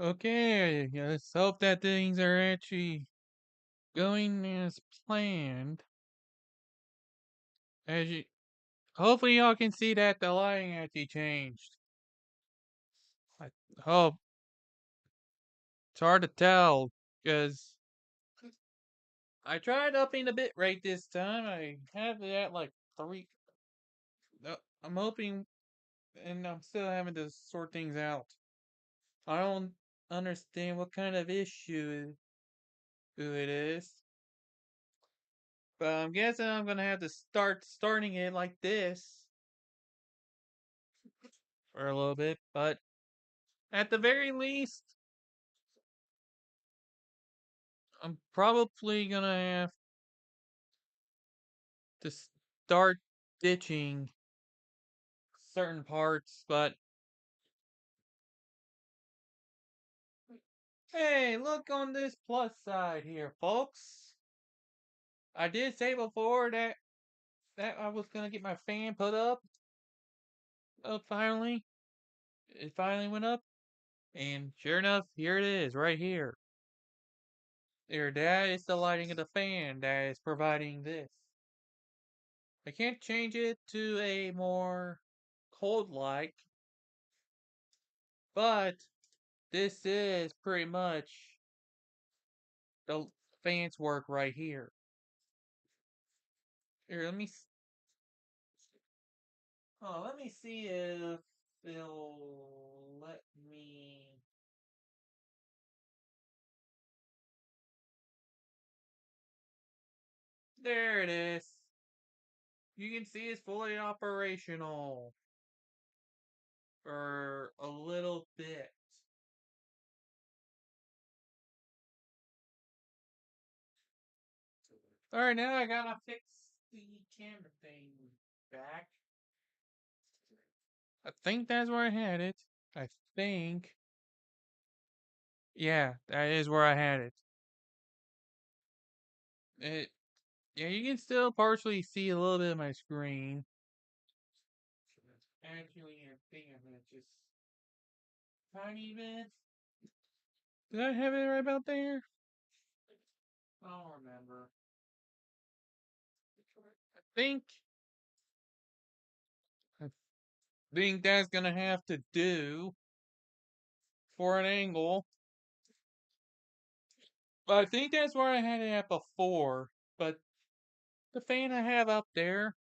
Okay, let's hope that things are actually going as planned. As you, hopefully y'all can see that the lighting actually changed. I hope it's hard to tell because I tried upping the bit rate this time. I have it at like 3. I'm hoping, and I'm still having to sort things out. I don't understand what kind of issue it is. But I'm guessing I'm gonna have to starting it like this for a little bit. But at the very least, I'm probably gonna have to start ditching certain parts. But hey, look on this plus side here, folks. I did say before that I was gonna get my fan put up. Finally, it finally went up, and sure enough, here it is, right here. There, that is the lighting of the fan that is providing this. I can't change it to a more cold light, but this is pretty much the fan's work right here. Here, let me see if they'll let me. There it is. You can see it's fully operational for a little bit. Alright, now I gotta fix the camera thing back. I think that's where I had it. I think. Yeah, that is where I had it. It yeah, you can still partially see a little bit of my screen. Actually, I think I'm gonna just tiny bit. Did I have it right about there? I don't remember. think I think that's gonna have to do for an angle. But I think that's where I had it at before. But the fan I have up there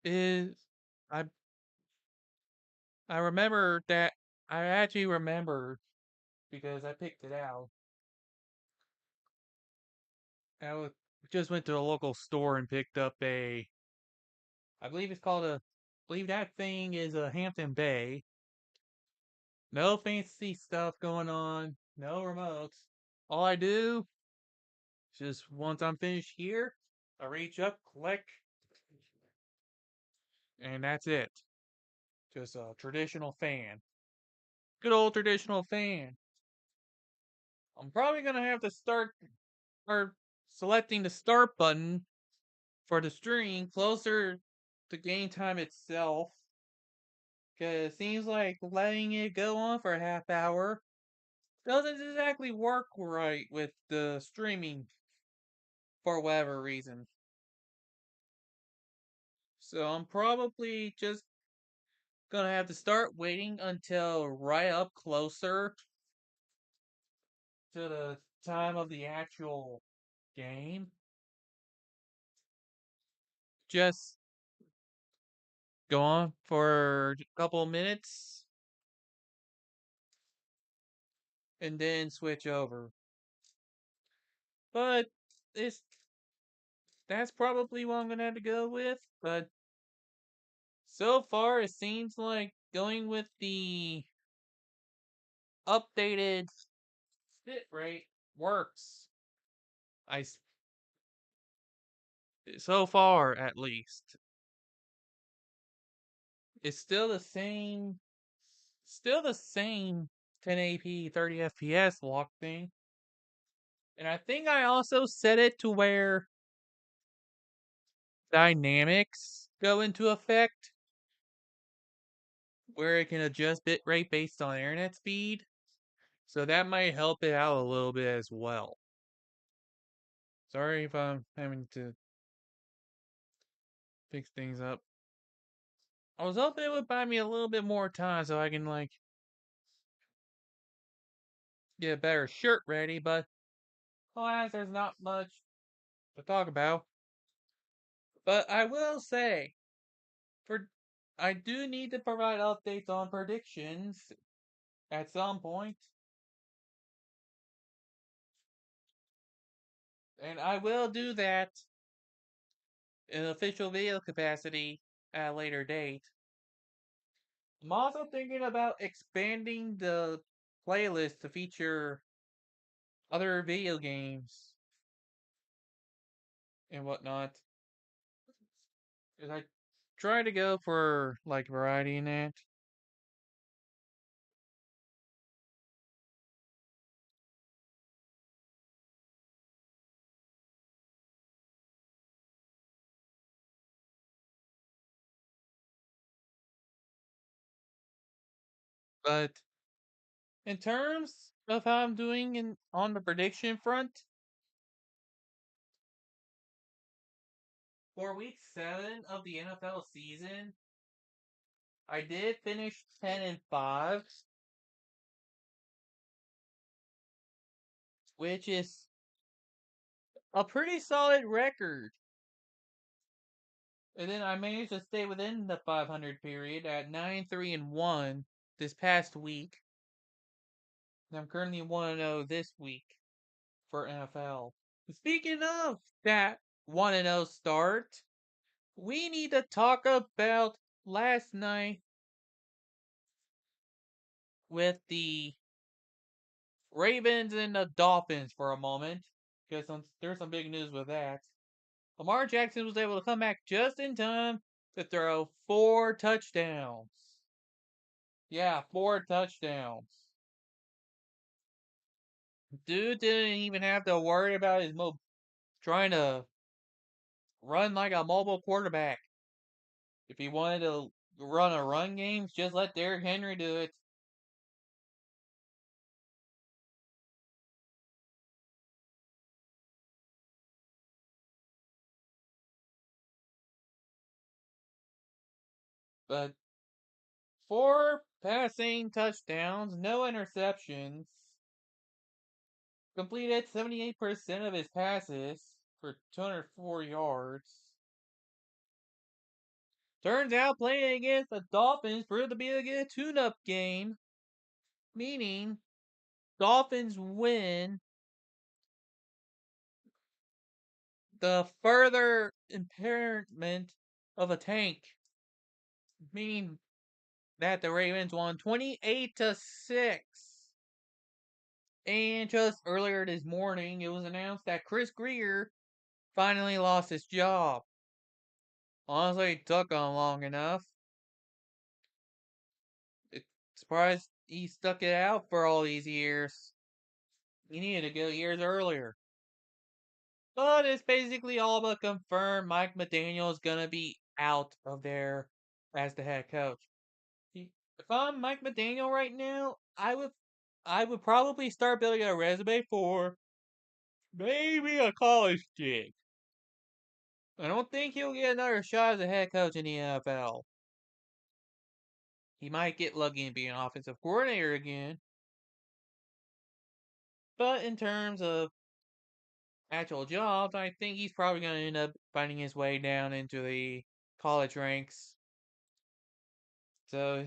is I I remember that I actually remember because I picked it out. I just went to a local store and picked up I believe it's called I believe that thing is a Hampton Bay. No fancy stuff going on, no remotes. All I do is just once I'm finished here, I reach up, click, and that's it. Just a traditional fan. Good old traditional fan. I'm probably gonna have to start or selecting the start button for the stream closer to game time itself. Cause it seems like letting it go on for a half hour doesn't exactly work right with the streaming for whatever reason. So I'm probably just gonna have to start waiting until right up closer to the time of the actual game. Just go on for a couple of minutes and then switch over. But it's that's probably what I'm gonna have to go with. But so far, it seems like going with the updated bit rate works. I so far at least, it's still the same 1080p 30 FPS lock thing. And I think I also set it to where dynamics go into effect, where it can adjust bitrate based on internet speed. So that might help it out a little bit as well. Sorry if I'm having to fix things up. I was hoping it would buy me a little bit more time so I can, like, get a better shirt ready, but alas, there's not much to talk about. But I will say, for I do need to provide updates on predictions at some point, and I will do that in official video capacity at a later date. I'm also thinking about expanding the playlist to feature other video games and whatnot. Cause I try to go for like variety in that. But in terms of how I'm doing on the prediction front, for week 7 of the NFL season, I did finish 10-5, which is a pretty solid record. And then I managed to stay within the 500 period at 9-3-1 this past week. And I'm currently 1-0 this week for NFL. Speaking of that 1-0 start, we need to talk about last night with the Ravens and the Dolphins for a moment, because there's some big news with that. Lamar Jackson was able to come back just in time to throw 4 touchdowns. Yeah, 4 touchdowns. Dude didn't even have to worry about his trying to run like a mobile quarterback. If he wanted to run a run game, just let Derrick Henry do it. But 4 passing touchdowns, no interceptions. Completed 78% of his passes for 204 yards. Turns out playing against the Dolphins proved to be a good tune-up game, meaning Dolphins win the further impairment of a tank, meaning that the Ravens won 28-6. And just earlier this morning, it was announced that Chris Greer finally lost his job. Honestly, it took him long enough. It's surprised he stuck it out for all these years. He needed to go years earlier. But it's basically all but confirmed Mike McDaniel is gonna be out of there as the head coach. If I'm Mike McDaniel right now, I would probably start building a resume for maybe a college gig. I don't think he'll get another shot as a head coach in the NFL. He might get lucky and be an offensive coordinator again. But in terms of actual jobs, I think he's probably going to end up finding his way down into the college ranks. So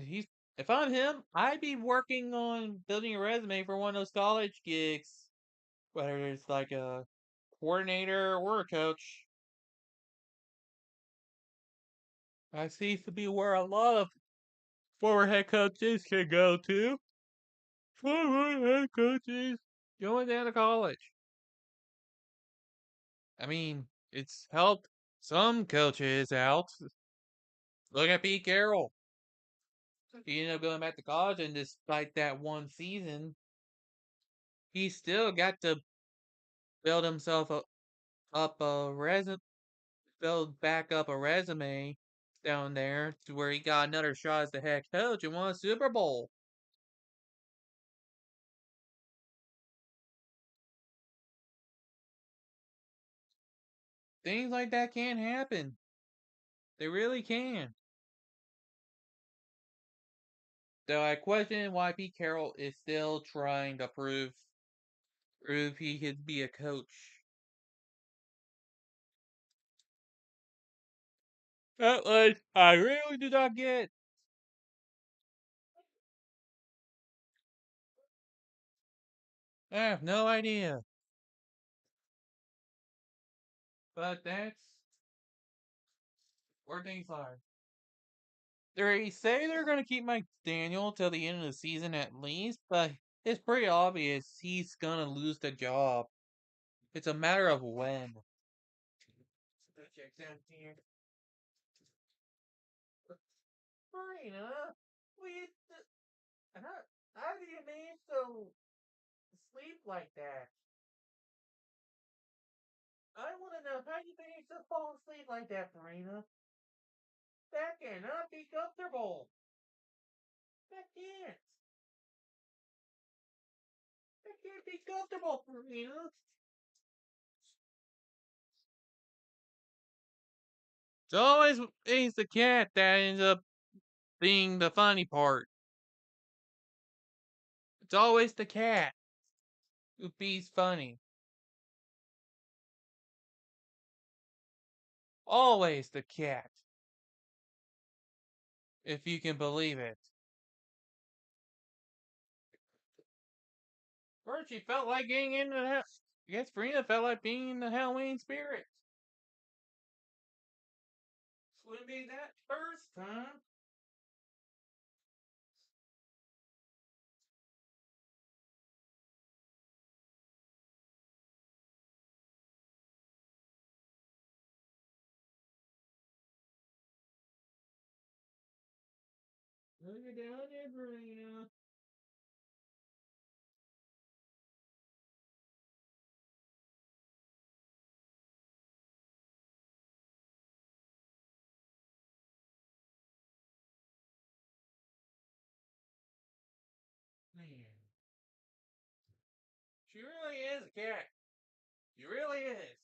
if I'm him, I'd be working on building a resume for one of those college gigs, whether it's like a coordinator or a coach. That seems to be where a lot of former head coaches can go to. Former head coaches going down to college. I mean, it's helped some coaches out. Look at Pete Carroll. He ended up going back to college, and despite that one season, he still got to build himself up a resume, build back up a resume down there to where he got another shot as the head coach and won a Super Bowl. things like that can happen. They really can. Though I question why Pete Carroll is still trying to prove he could be a coach. That was I really did not get. I have no idea. But that's where things are. They say they're going to keep Mike Daniel till the end of the season at least, but it's pretty obvious he's going to lose the job. It's a matter of when. Check down here. Marina, we. How, how do you manage to sleep like that? I want to know how you manage to fall asleep like that, Marina. That cannot be comfortable. That can't. That can't be comfortable, Marina. It's always the cat that ends up being the funny part. It's always the cat who be's funny. Always the cat, if you can believe it. First, she felt like getting into the house. I guess Farina felt like being in the Halloween spirit. Wouldn't be that first time. Look at down there, Farina. Man, she really is a cat. She really is.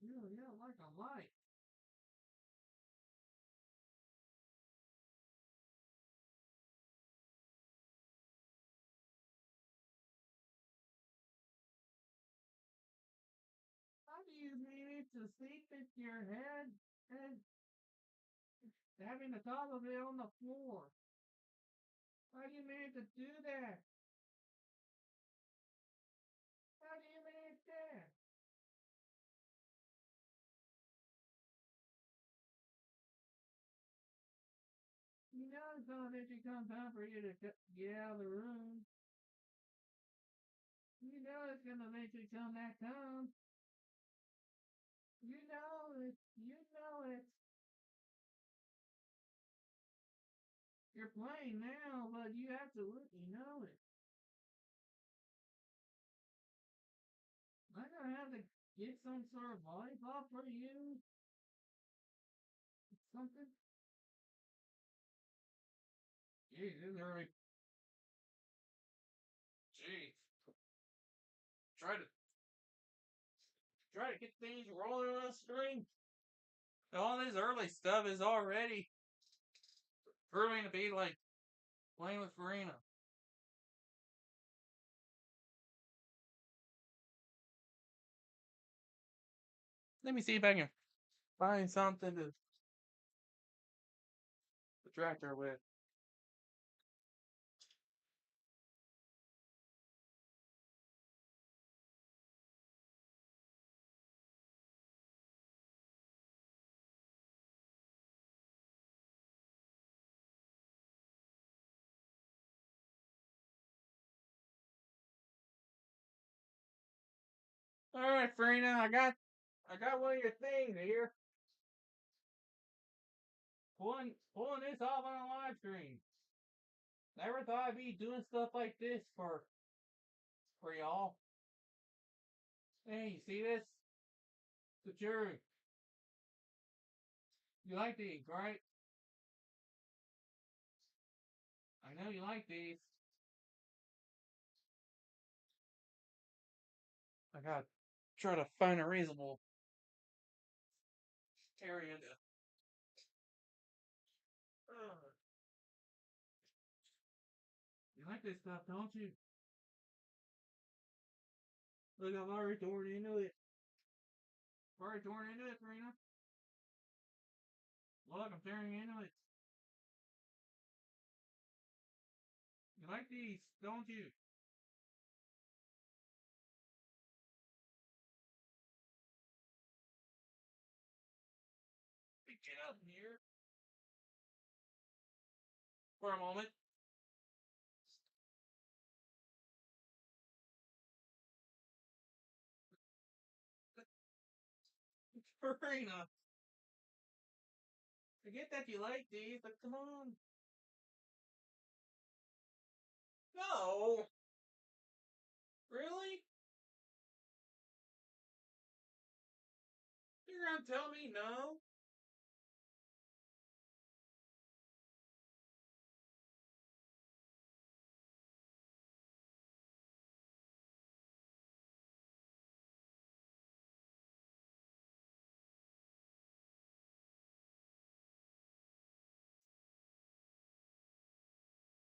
Really, yeah, like a light. How do you manage to sleep with your head and having the top of it on the floor? How do you manage to do that? How do you manage that? You know it's gonna eventually come time for you to get out of the room. You know it's gonna eventually come that time. You know it. You know it. You're playing now, but you absolutely know it. I'm gonna have to get some sort of volleyball for you. Something. Jeez, this is early. Jeez. Try to try to get things rolling on a string. All this early stuff is already proving to be like playing with Farina. Let me see if I can find something to distract her with. All right, Farina, I got one of your things here. Pulling this off on a live stream. Never thought I'd be doing stuff like this for y'all. Hey, you see this? The jury. You like these, right? I know you like these. I gotta try to find a reasonable area to. You like this stuff, don't you? Look, I've already torn into it. I've already torn into it, Serena. Look, I'm tearing into it. You like these, don't you? Hey, get up here for a moment. Serena, forget that you like these, but come on. No, really? You're gonna tell me no?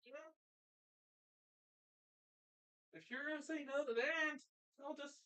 You know, if you're gonna say no to that, I'll just.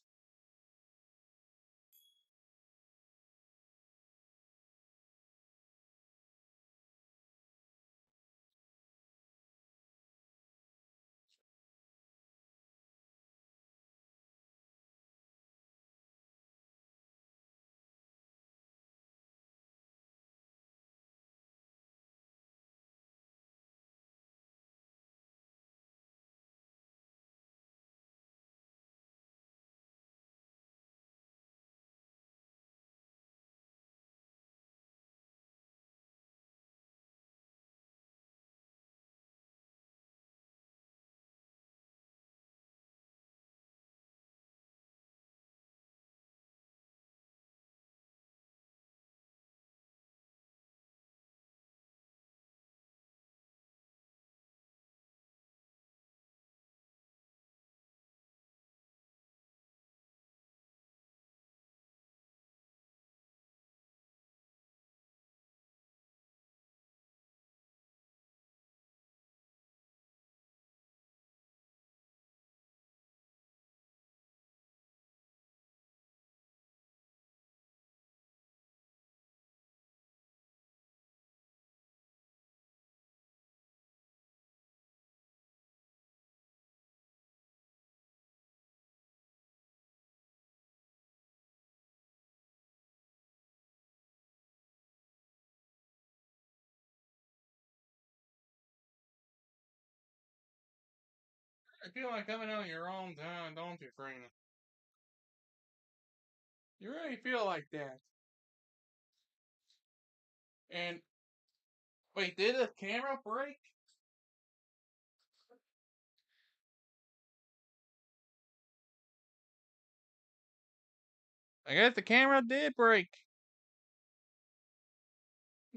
I feel like coming out your own town, don't you, Serena? You really feel like that. And wait, did the camera break? I guess the camera did break.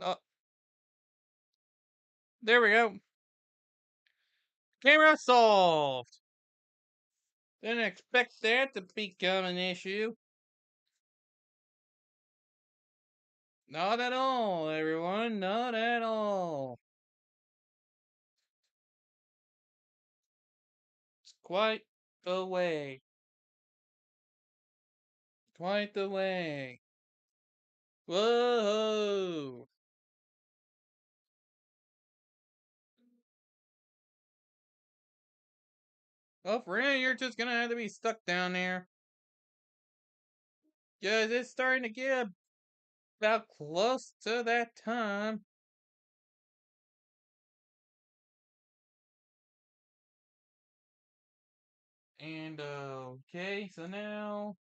Oh, there we go. Camera solved. Didn't expect that to become an issue. Not at all, everyone. Not at all. It's quite the way. Quite the way. Whoa! Well, Fran, you're just gonna have to be stuck down there. Cause it's starting to get about close to that time. And, okay, so now.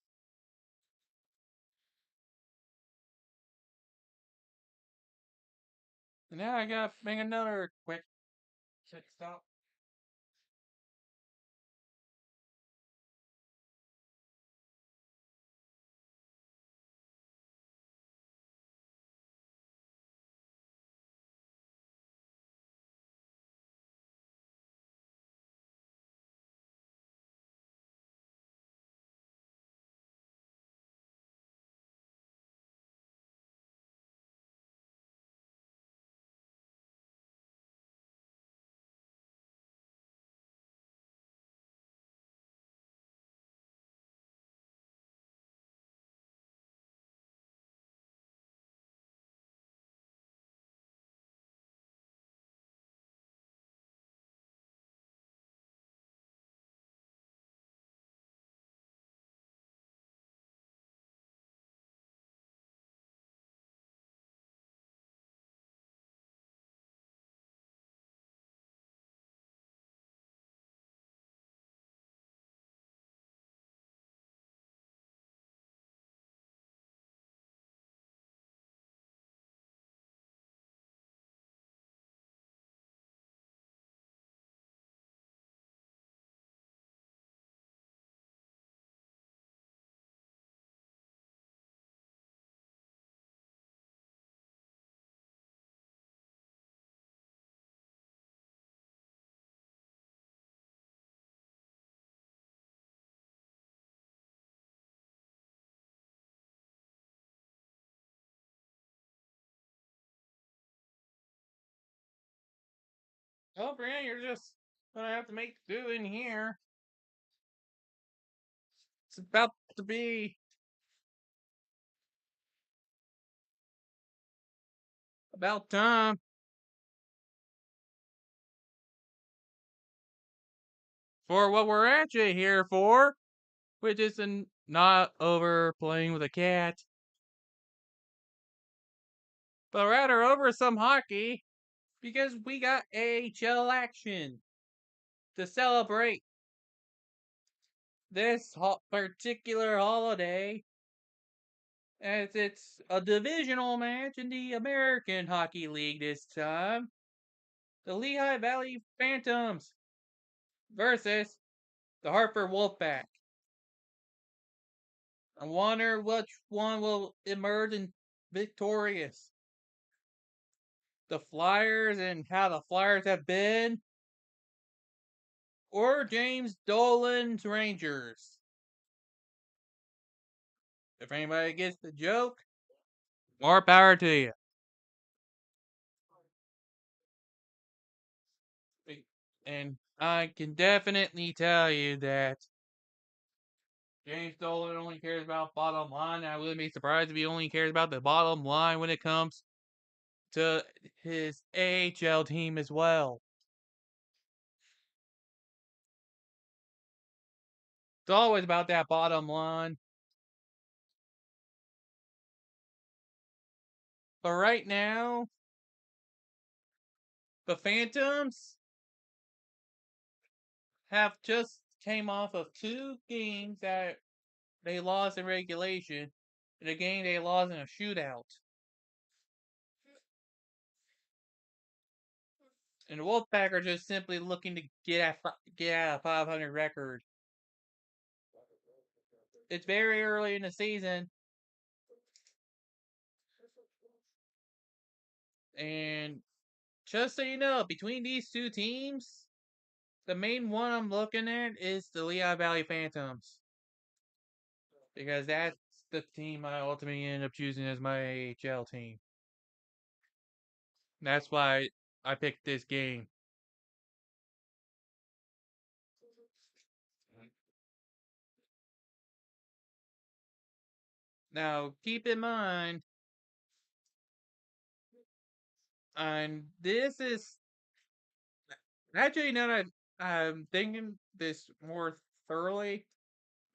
Now I gotta make another quick stop. Oh, Brian, you're just gonna have to make do in here. It's about to be about time for what we're actually here for, which is not over playing with a cat, but rather over some hockey because we got AHL action to celebrate this particular holiday, as it's a divisional match in the American Hockey League this time. The Lehigh Valley Phantoms versus the Hartford Wolfpack. I wonder which one will emerge victorious. The Flyers and how the Flyers have been, or James Dolan's Rangers. If anybody gets the joke, more power to you. And I can definitely tell you that James Dolan only cares about bottom line. I wouldn't be surprised if he only cares about the bottom line when it comes to his AHL team as well. It's always about that bottom line. But right now, the Phantoms have just came off of 2 games that they lost in regulation, and a game they lost in a shootout. And the Wolfpack are just simply looking to get out a 500 record. It's very early in the season, and just so you know, between these 2 teams, the main one I'm looking at is the Lehigh Valley Phantoms, because that's the team I ultimately ended up choosing as my AHL team. That's why I picked this game. Now, keep in mind, and this is actually now that I'm thinking this more thoroughly,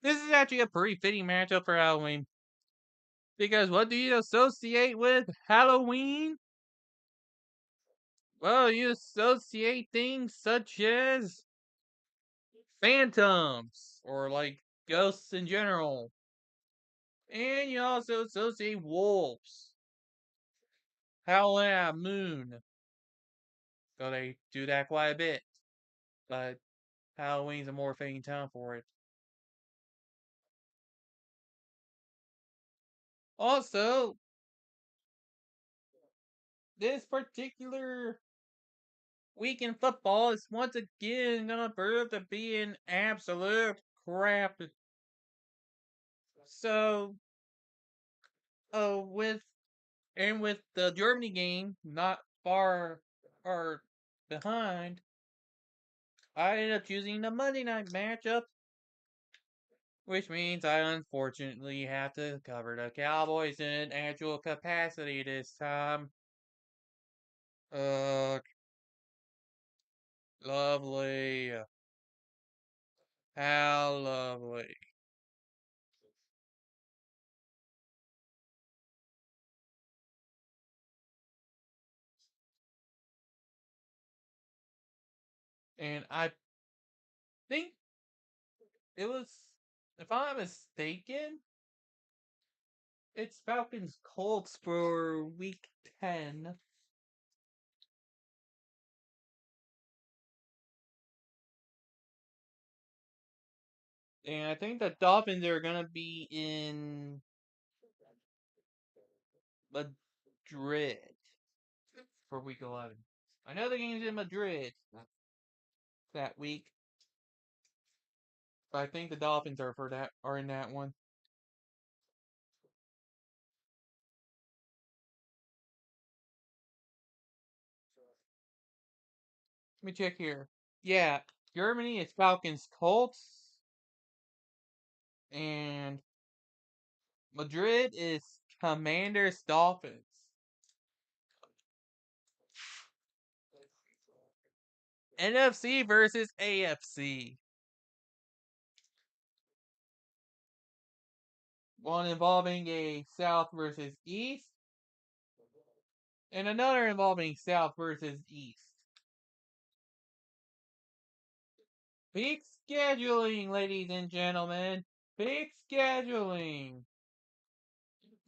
this is actually a pretty fitting matchup for Halloween. Because what do you associate with Halloween? Well, you associate things such as phantoms, or like ghosts in general. And you also associate wolves, howling at a moon. So they do that quite a bit. But Halloween's a more fitting time for it. Also, this particular week in football is once again gonna prove to be an absolute crap. So, with the Germany game not far or behind, I ended up choosing the Monday night matchup, which means I unfortunately have to cover the Cowboys in actual capacity this time. Uh, lovely. How lovely. And I think it was, if I'm not mistaken, it's Falcons Colts for week 10. And I think the Dolphins are going to be in Madrid for week 11. I know the game's in Madrid that week, but I think the Dolphins are in that one. Let me check here. Yeah, Germany is Falcons Colts, and Madrid is Commanders Dolphins. NFC versus AFC. One involving a South versus East, and another involving South versus East. Peak scheduling, ladies and gentlemen. Peak scheduling.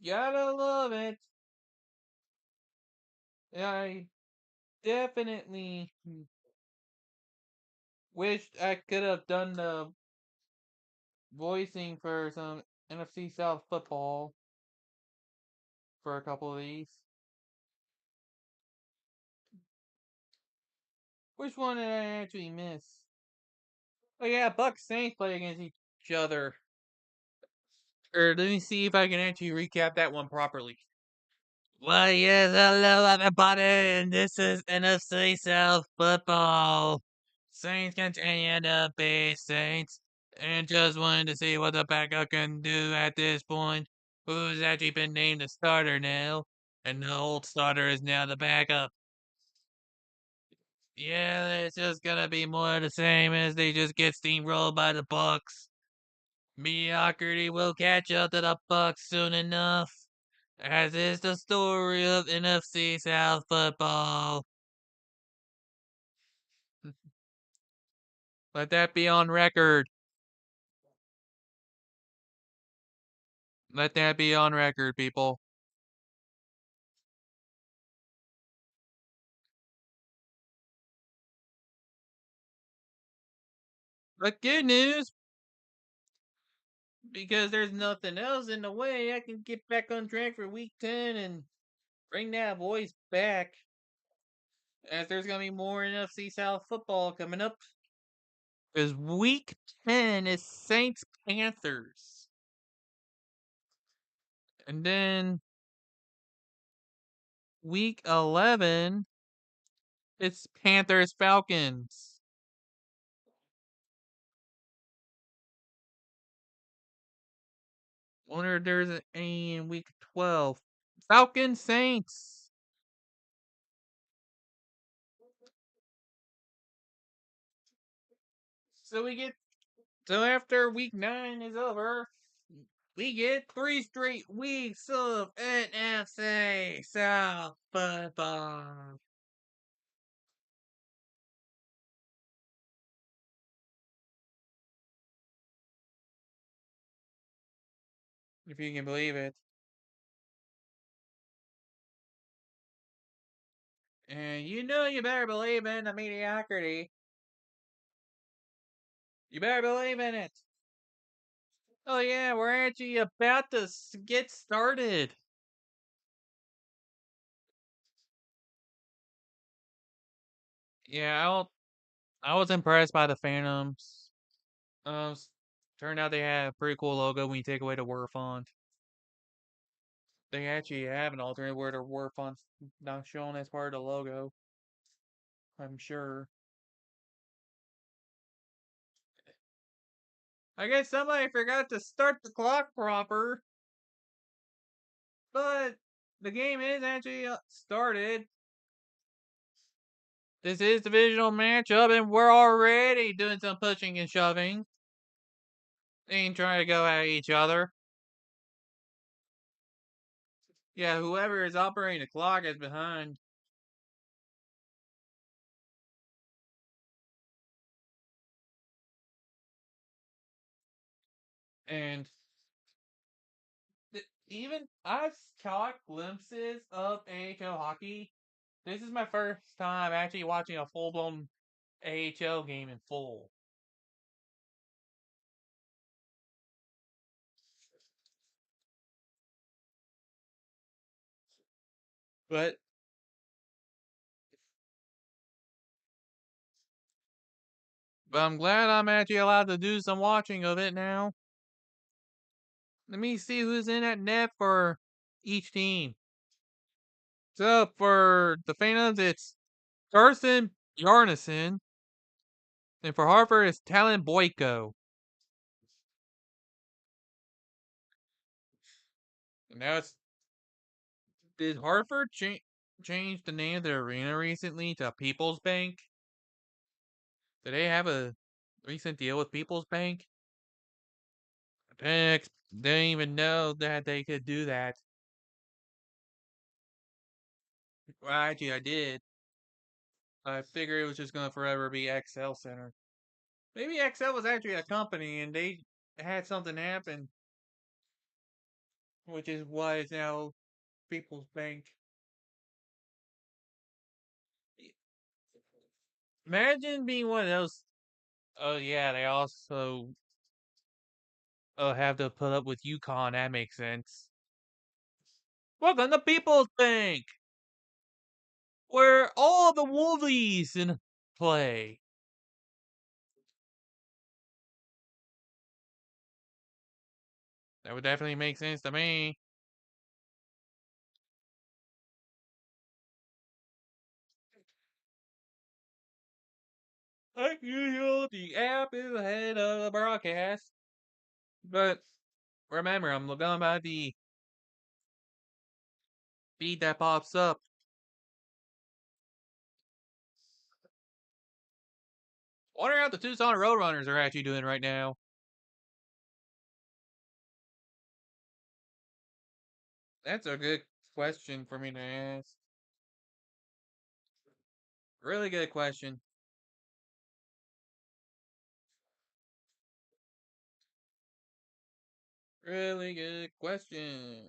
Gotta love it. I definitely wished I could have done the voicing for some NFC South football for a couple of these. Which one did I actually miss? Oh yeah, Bucks Saints play against each other. Or let me see if I can actually recap that one properly. Well, yes, hello everybody, and this is NFC South football. Saints continue to be Saints, and just wanted to see what the backup can do at this point. Who's actually been named the starter now, and the old starter is now the backup. Yeah, it's just gonna be more of the same as they just get steamrolled by the Bucks. Mediocrity will catch up to the Bucks soon enough, as is the story of NFC South football. Let that be on record. Let that be on record, people. But good news, because there's nothing else in the way, I can get back on track for week 10 and bring that voice back. As there's going to be more NFC South football coming up. Because week 10 is Saints Panthers. And then week 11, it's Panthers Falcons. Wonder if there's any in week 12. Falcons Saints. So we get so after week 9 is over, we get 3 straight weeks of NFC South football. If you can believe it. And you know you better believe in the mediocrity. You better believe in it. Oh yeah, we're actually about to get started. Yeah, I was impressed by the Phantoms. Turned out they had a pretty cool logo when you take away the word font. They actually have an alternate where the word font's not shown as part of the logo. I'm sure. I guess somebody forgot to start the clock proper. But the game is actually started. This is divisional matchup, and we're already doing some pushing and shoving. And trying to go at each other. Yeah, whoever is operating the clock is behind. And even I've caught glimpses of AHL hockey. This is my first time actually watching a full blown AHL game in full. But I'm glad I'm actually allowed to do some watching of it now. Let me see who's in that net for each team. So for the Phantoms, it's Carson Yarnison, and for Hartford it's Talon Boyko. Now it's did Hartford change the name of their arena recently to People's Bank? Did they have a recent deal with People's Bank? They didn't even know that they could do that. Well, actually, I did. I figured it was just gonna forever be XL Center. Maybe XL was actually a company and they had something happen, which is why it's now People's Bank. Imagine being one of those. Oh yeah, they also have to put up with UConn. That makes sense. Welcome to People's Bank, where all the Wolvies in play. That would definitely make sense to me. Like usual, the app is ahead of the broadcast. But remember, I'm going by the feed that pops up. Wonder how the Tucson Roadrunners are actually doing right now. That's a good question for me to ask. Really good question. Really good question.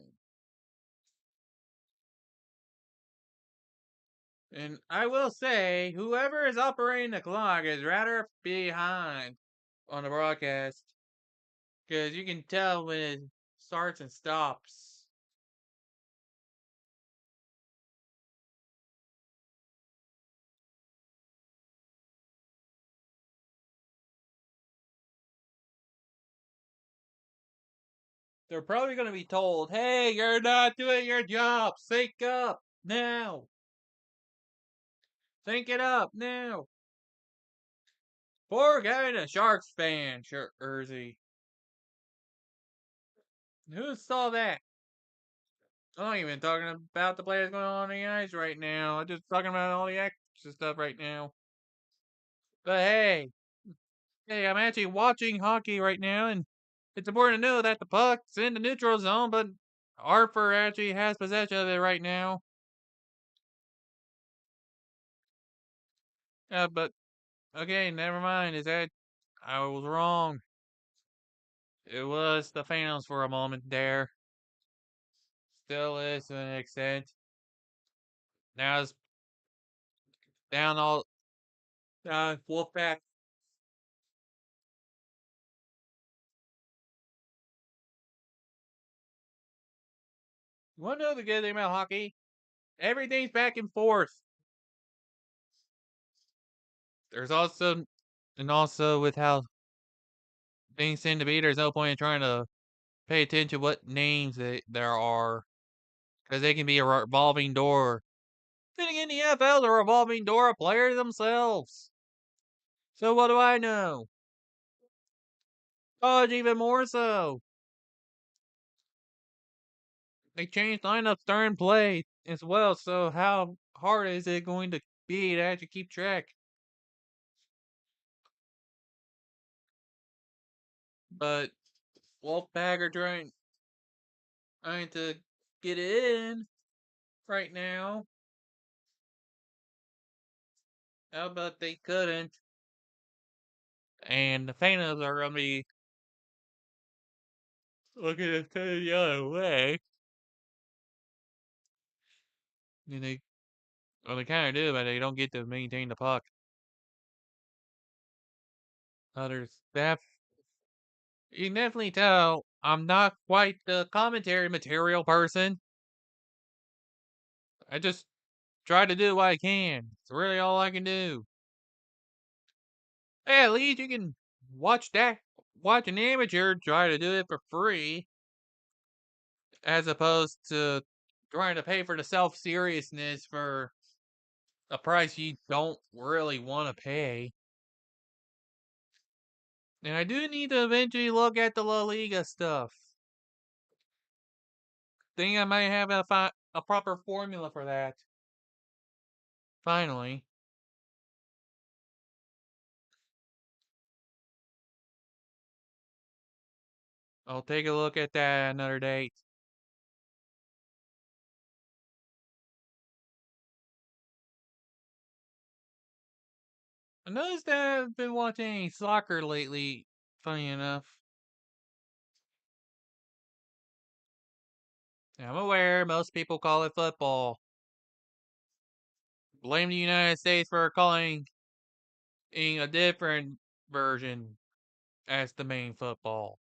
And I will say, whoever is operating the clock is rather behind on the broadcast. Because you can tell when it starts and stops. They're probably going to be told, hey, you're not doing your job. Sync up now. Sync it up now. Poor guy in a Sharks fan jersey. Who saw that? I'm not even talking about the players going on the ice right now. I'm just talking about all the extra stuff right now. But hey, I'm actually watching hockey right now, and it's important to know that the puck's in the neutral zone, but Hartford actually has possession of it right now. But okay, never mind. Is that I was wrong? It was the fans for a moment there. Still is to an extent. Now it's down all Wolfpack. You want to know the good thing about hockey? Everything's back and forth. There's also, and also with how things tend to be, there's no point in trying to pay attention to what names there are, because they can be a revolving door. Then again, the NFL is a revolving door of players themselves. So what do I know? College even more so. They changed lineups during play as well, so how hard is it going to be to actually keep track? But Wolfpack are trying to get it in right now. How about they couldn't? And the Phantoms are going to be looking to turn the other way. And they kind of do, but they don't get to maintain the puck. Others, that you can definitely tell I'm not quite the commentary material person. I just try to do what I can. It's really all I can do. Hey, at least you can watch an amateur try to do it for free, as opposed to trying to pay for the self seriousness for a price you don't really want to pay. And I do need to eventually look at the La Liga stuff. Think I might have a proper formula for that. Finally. I'll take a look at that another date. I noticed that I've been watching soccer lately, funny enough. I'm aware most people call it football. Blame the United States for calling a different version as the main football.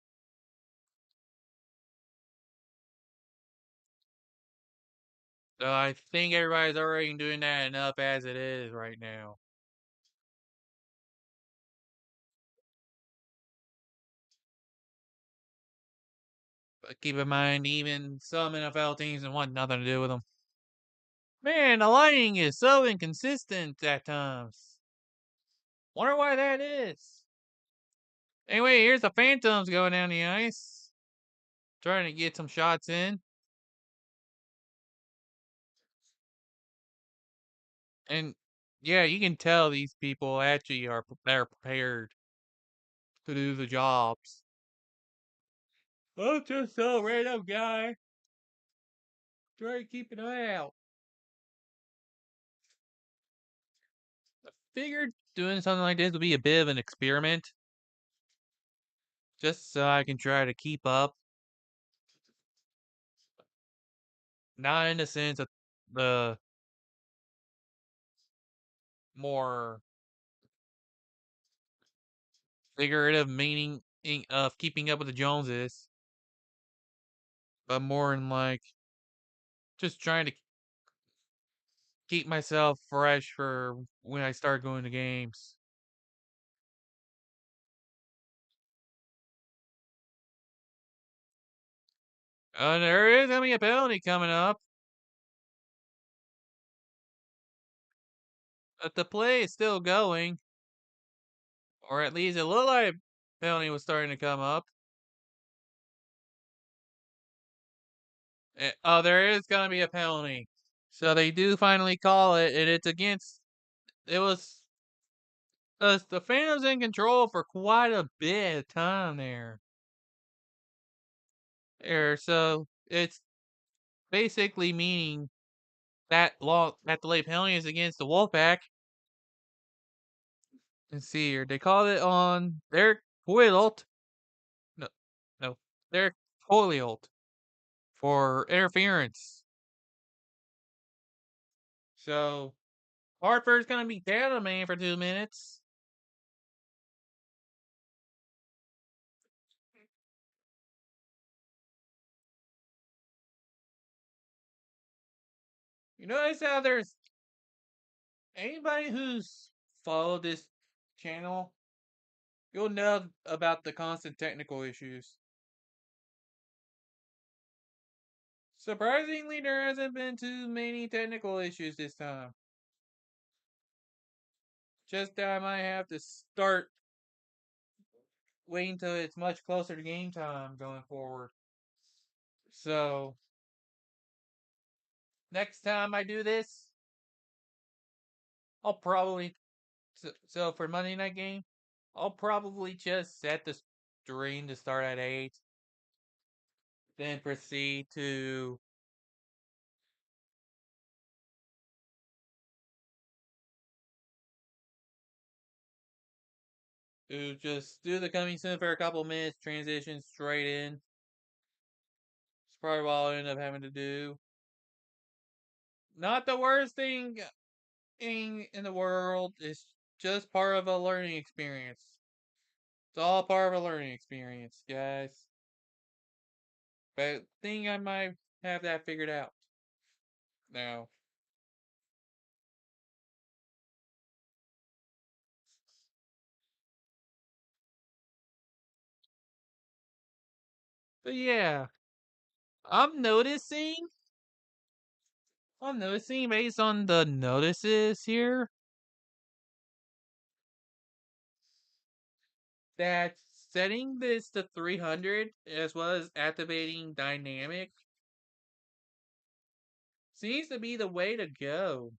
So I think everybody's already doing that enough as it is right now. But keep in mind, even some NFL teams want nothing to do with them. Man, the lighting is so inconsistent at times. Wonder why that is. Anyway, here's the Phantoms going down the ice. Trying to get some shots in. And yeah, you can tell these people actually are they're prepared to do the jobs. I'm just a random guy trying to keep an eye out. I figured doing something like this would be a bit of an experiment, just so I can try to keep up. Not in the sense of the more figurative meaning of keeping up with the Joneses, but more in like just trying to keep myself fresh for when I start going to games. There is gonna be a penalty coming up, but the play is still going, or at least it looked like a penalty was starting to come up. Oh, there is gonna be a penalty. So they do finally call it, and it's against. It was the Phantoms in control for quite a bit of time there. So it's basically meaning that delay penalty is against the Wolfpack. Let's see here. They called it on their Hoylott. No, no, their Hoylott for interference. So Hartford's gonna be down a man for 2 minutes. You notice how there's anybody who's followed this channel, you'll know about the constant technical issues. Surprisingly, there hasn't been too many technical issues this time. Just that I might have to start waiting till it's much closer to game time going forward. So, next time I do this, I'll probably. So for Monday night game, I'll probably just set the stream to start at 8, then proceed to just do the coming soon for a couple minutes, transition straight in. It's probably what I'll end up having to do. Not the worst thing in the world. It's just part of a learning experience. It's all part of a learning experience, guys. But I think I might have that figured out now. But yeah, I'm noticing I'm noticing based on the notices here that setting this to 300 as well as activating dynamic seems to be the way to go.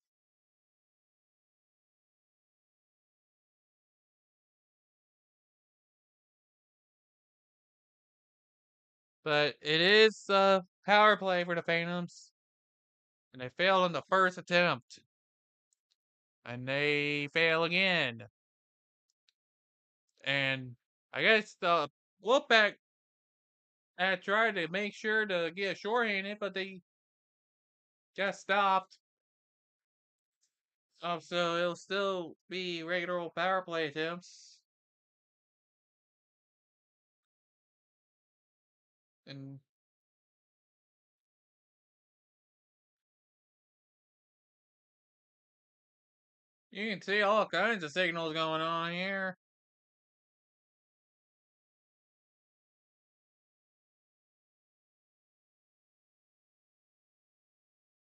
But it is a power play for the Phantoms, and they failed on the first attempt. And they fail again. And I guess the Wolfpack had tried to make sure to get shorthanded, but they got stopped. So it'll still be regular old power play attempts. And you can see all kinds of signals going on here.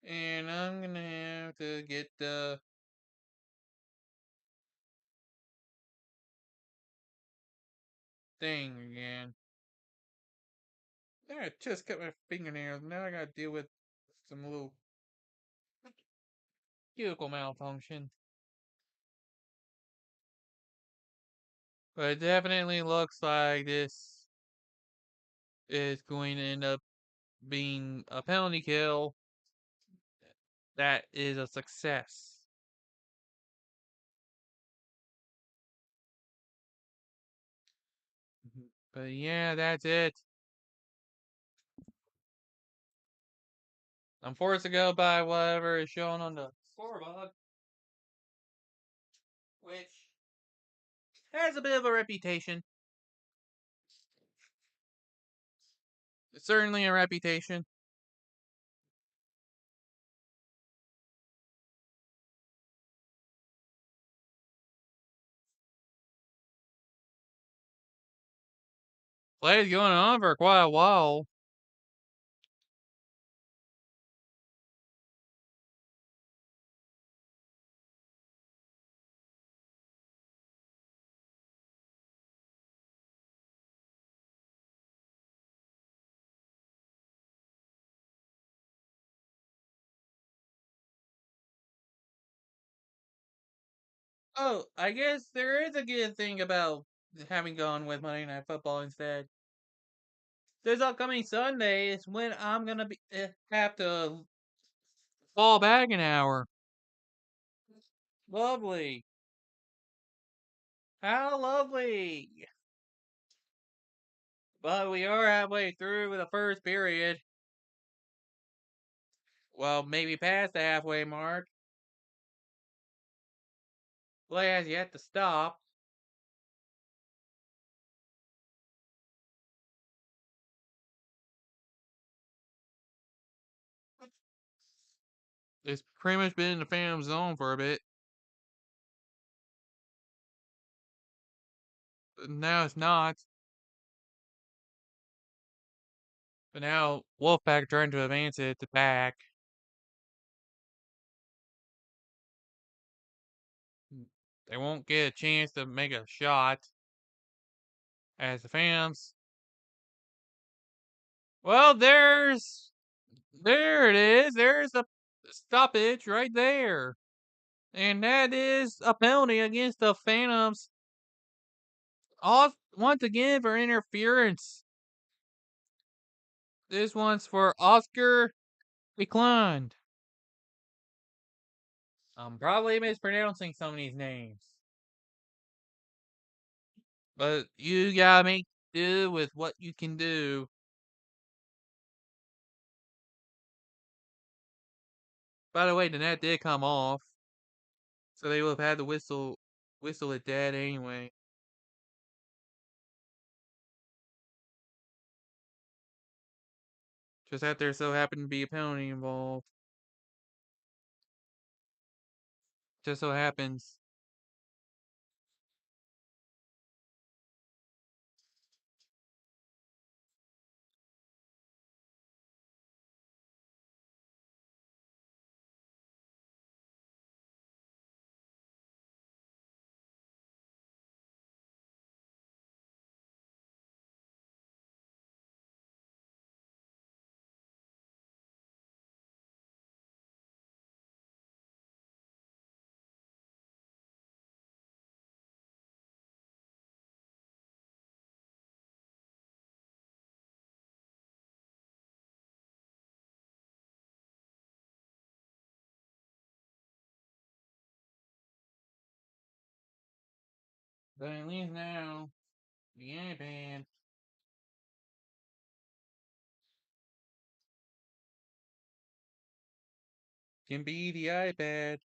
And I'm gonna have to get the thing again. I just cut my fingernails. Now I gotta deal with some little cuticle malfunction. But it definitely looks like this is going to end up being a penalty kill that is a success. But yeah, that's it. I'm forced to go by whatever is shown on the scoreboard, which has a bit of a reputation. It's certainly a reputation. Play's going on for quite a while. Oh, I guess there is a good thing about having gone with Monday Night Football instead. This upcoming Sunday is when I'm gonna be have to fall back an hour. Lovely. How lovely. But we are halfway through the first period. Well, maybe past the halfway mark. Play has yet to stop. It's pretty much been in the Phantom zone for a bit. But now it's not. But now Wolfpack trying to advance it to back. They won't get a chance to make a shot as the Phantoms. Well, there it is. There's a stoppage right there. And that is a penalty against the Phantoms. Off once again for interference. This one's for Oscar Declined. I'm probably mispronouncing some of these names. But you gotta make do with what you can do. By the way, the net did come off. So they would have had to whistle it dead anyway. Just that there so happened to be a penalty involved. Just so happens. But at least now, the iPad can be the iPad.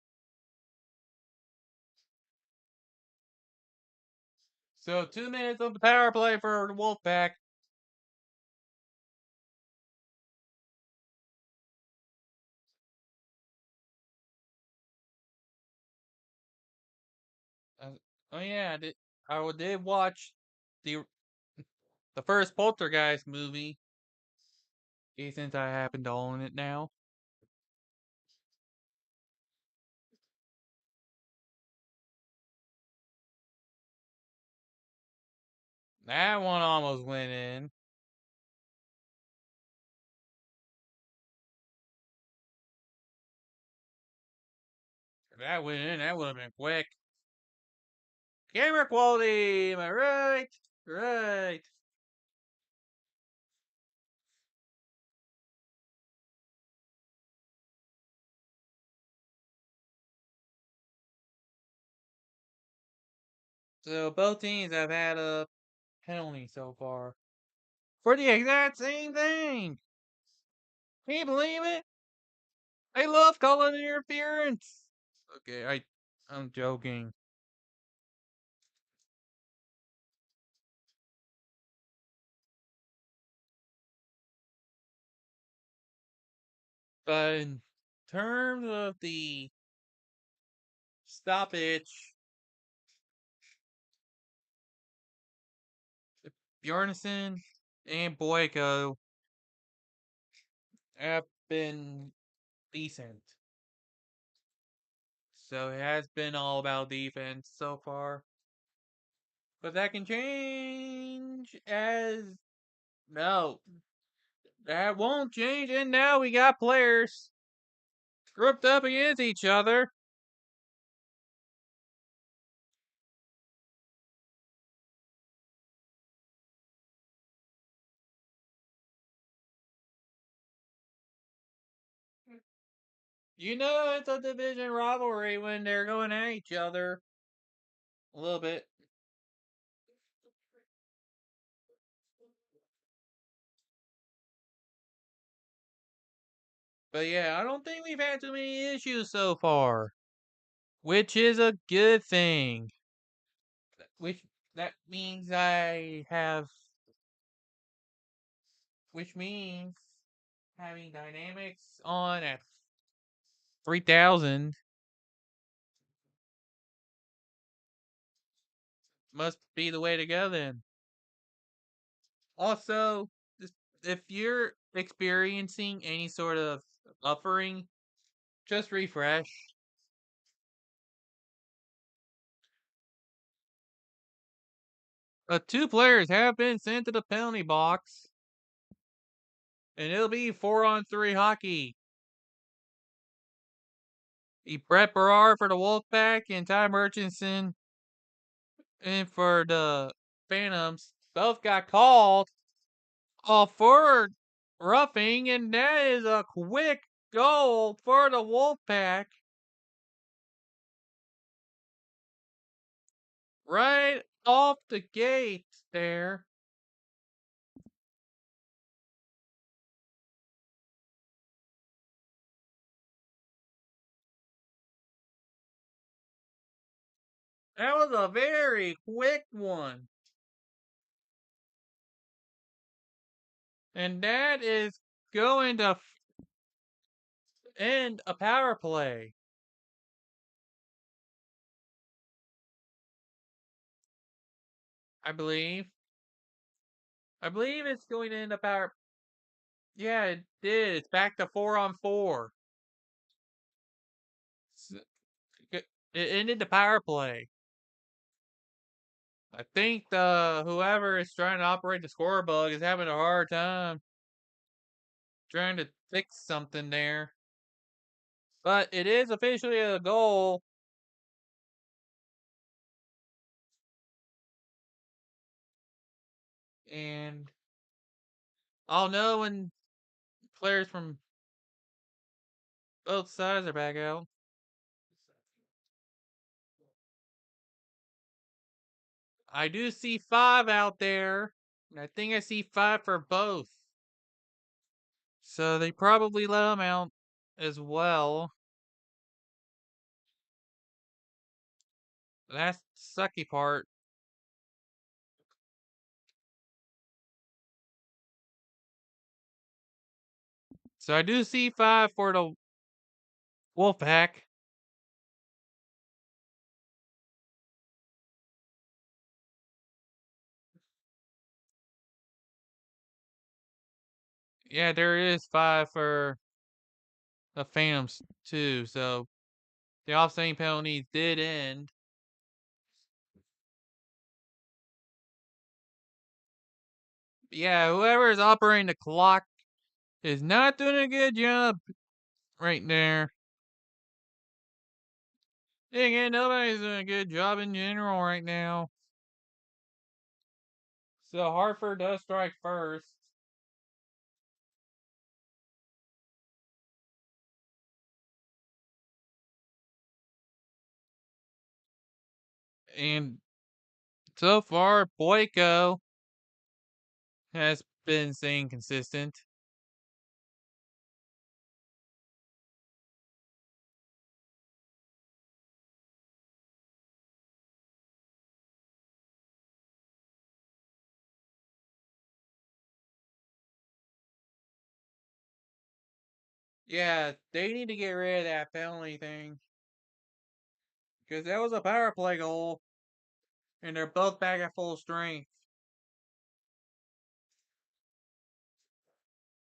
So 2 minutes of the power play for the Wolfpack. Uh, oh yeah, I did watch the the first Poltergeist movie. Since I happen to own it now. That one almost went in. If that went in, that would have been quick. Camera quality, am I right? Right. So both teams have had a penalty so far for the exact same thing. Can you believe it? I love calling interference. Okay, I'm joking. But in terms of the stoppage, Bjornsson and Boyko have been decent. So it has been all about defense so far. But that can change as no. That won't change, and now we got players grouped up against each other. You know it's a division rivalry when they're going at each other. A little bit. But yeah, I don't think we've had too many issues so far. Which is a good thing. Which that means I have which means having dynamics on at 3,000 must be the way to go then. Also, if you're experiencing any sort of buffering, just refresh. Two players have been sent to the penalty box, and it'll be 4-on-3 hockey. Brett Berard for the Wolfpack and Ty Murchison and for the Phantoms both got called for roughing, and that is a quick goal for the Wolfpack. Right off the gate there. That was a very quick one. And that is going to end a power play. I believe. I believe it's going to end a power. Yeah, it did. It's back to 4-on-4. It ended the power play. I think the whoever is trying to operate the score bug is having a hard time trying to fix something there. But it is officially a goal. And I'll know when players from both sides are back out. I do see 5 out there. And I think I see 5 for both. So they probably let them out as well. That's the sucky part. So I do see 5 for the Wolfpack. Yeah, there is 5 for the Phantoms too. So the offsetting penalties did end. Yeah, whoever is operating the clock is not doing a good job right there. Again, nobody's doing a good job in general right now. So Hartford does strike first. And so far, Boyko has been staying consistent. Yeah, they need to get rid of that penalty thing. Because that was a power play goal. And they're both back at full strength.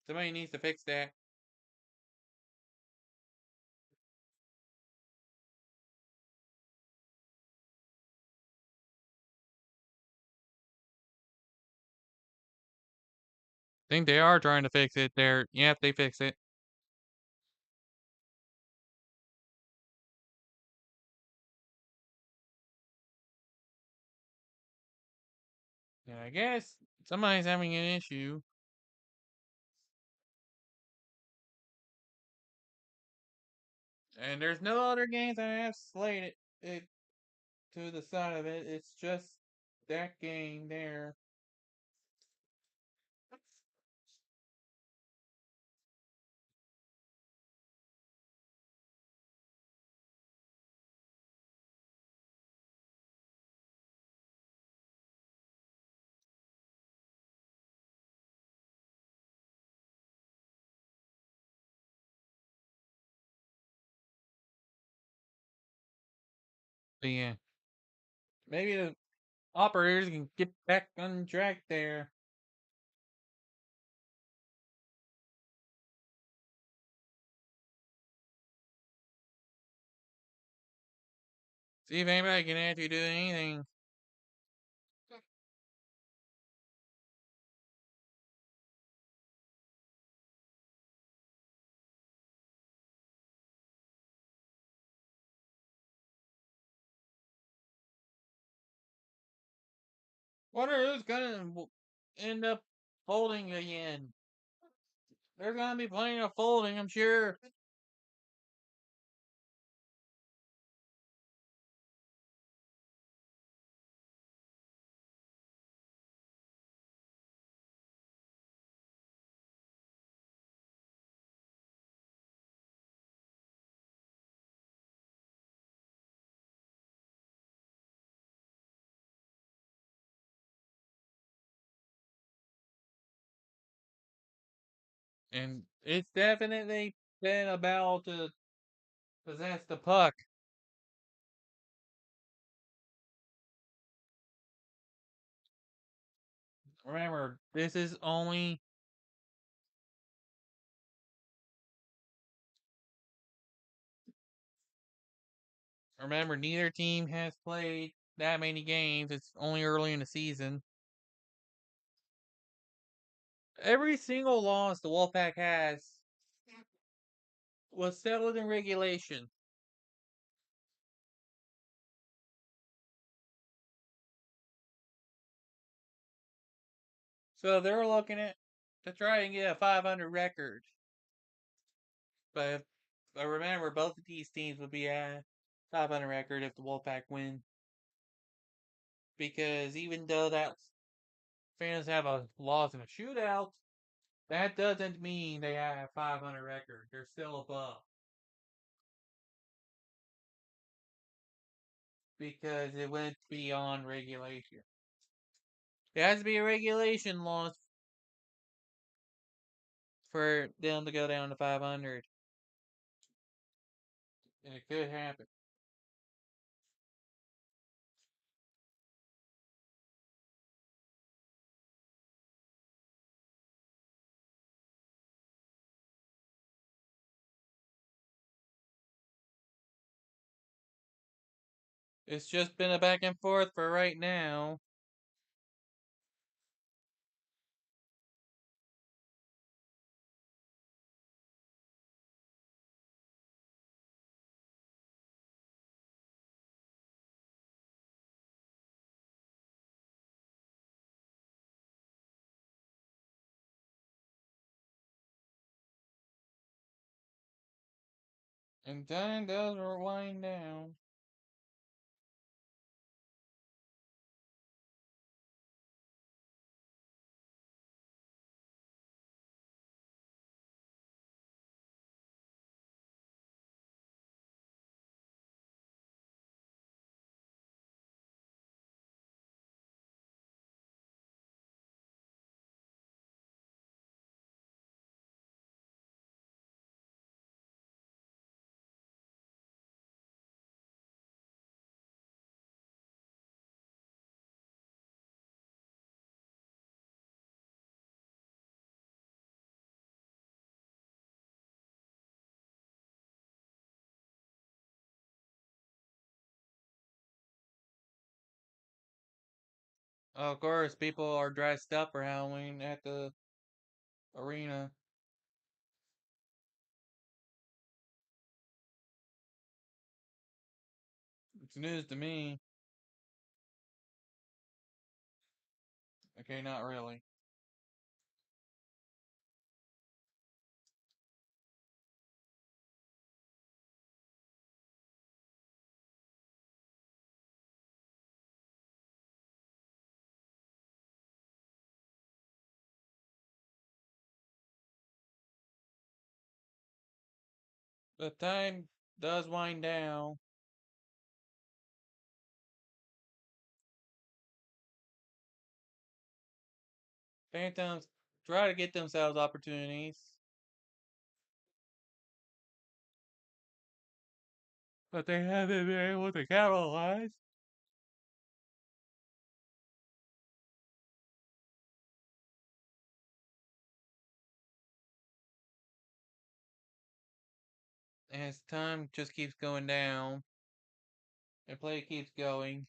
Somebody needs to fix that. I think they are trying to fix it there. Yep, they fix it. And I guess somebody's having an issue. And there's no other games I have slated it to the side of it. It's just that game there. But yeah, maybe the operators can get back on track there. See if anybody can actually do anything. Wonder who's gonna end up folding again. There's gonna be plenty of folding, I'm sure. And it's definitely been about to possess the puck. Remember, this is only. Remember, neither team has played that many games. It's only early in the season. Every single loss the Wolfpack has was settled in regulation. So they're looking at to try and get a 500 record. But remember, both of these teams would be at 500 record if the Wolfpack win. because even though that fans have a loss in a shootout, that doesn't mean they have 500 record. They're still above because it went beyond regulation. It has to be a regulation loss for them to go down to 500, and it could happen. It's just been a back and forth for right now. And time does wind down. Of course, people are dressed up for Halloween at the arena. It's news to me. Okay, not really. The time does wind down. Phantoms try to get themselves opportunities, but they haven't been able to capitalize. And as time just keeps going down, and play keeps going.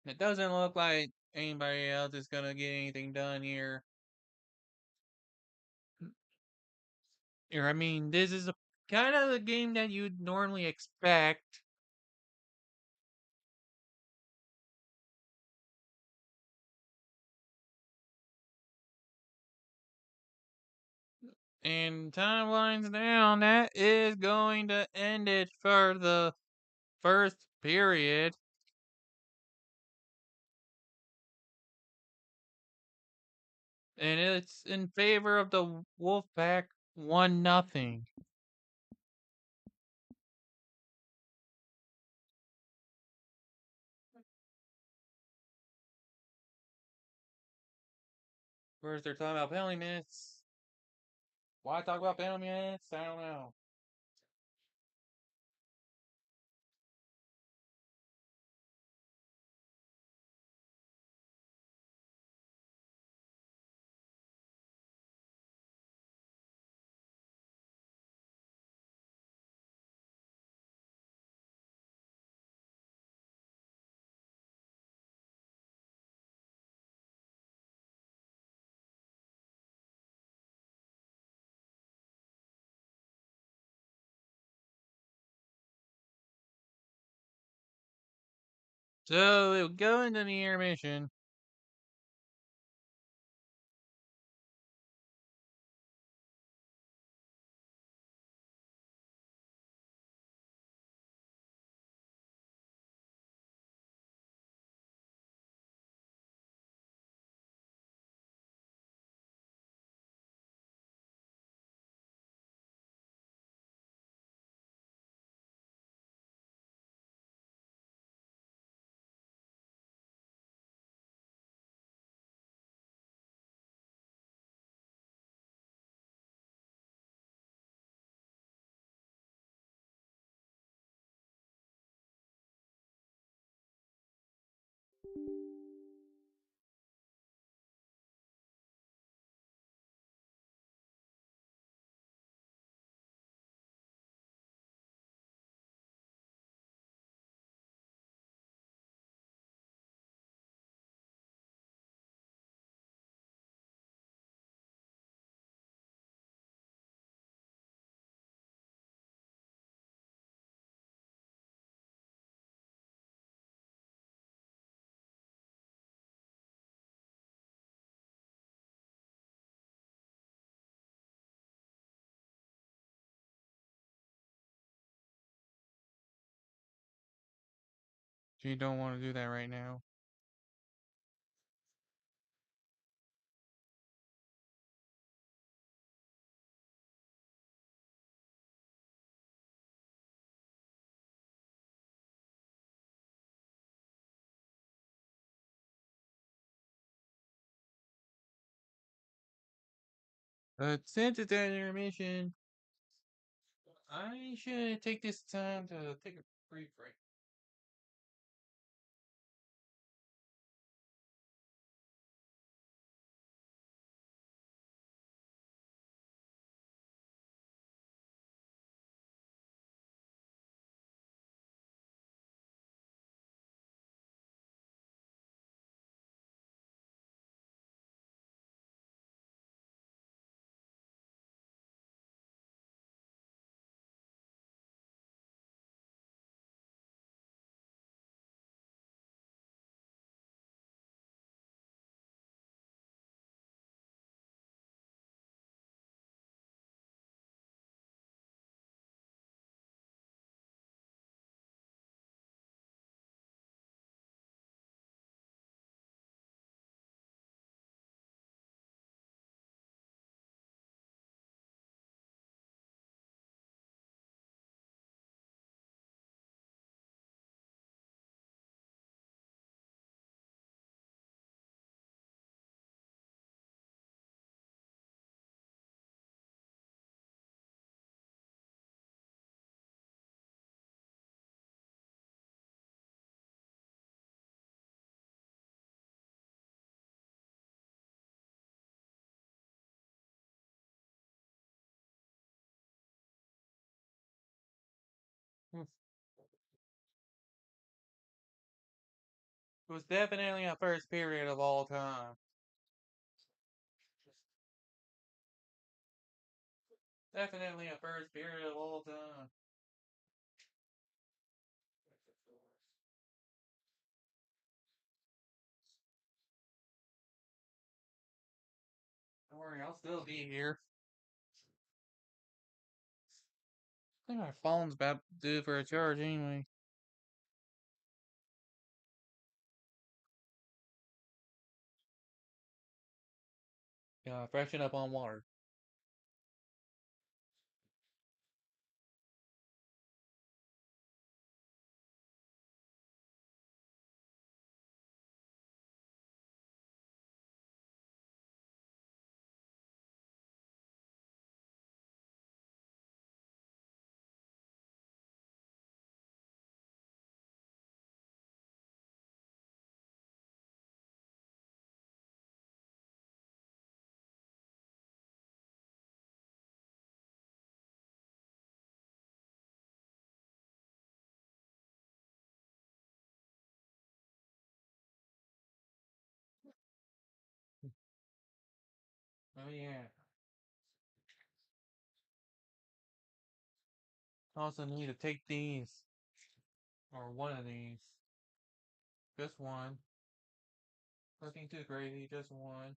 It doesn't look like anybody else is gonna get anything done here. Here, I mean, this is a kind of the game that you'd normally expect. And time winds down. That is going to end it for the first period. And it's in favor of the Wolfpack 1-0. Where's their talking about penalty minutes? Why talk about penalty minutes? I don't know. So we'll go into the intermission. You don't want to do that right now. But since it's an intermission, I should take this time to take a brief break. It was definitely a first period of all time. Definitely a first period of all time. Don't worry, I'll still be here. I think my phone's about due for a charge anyway. Freshen up on water. Oh yeah. Also need to take these. Or one of these. Just one. Nothing too crazy, just one.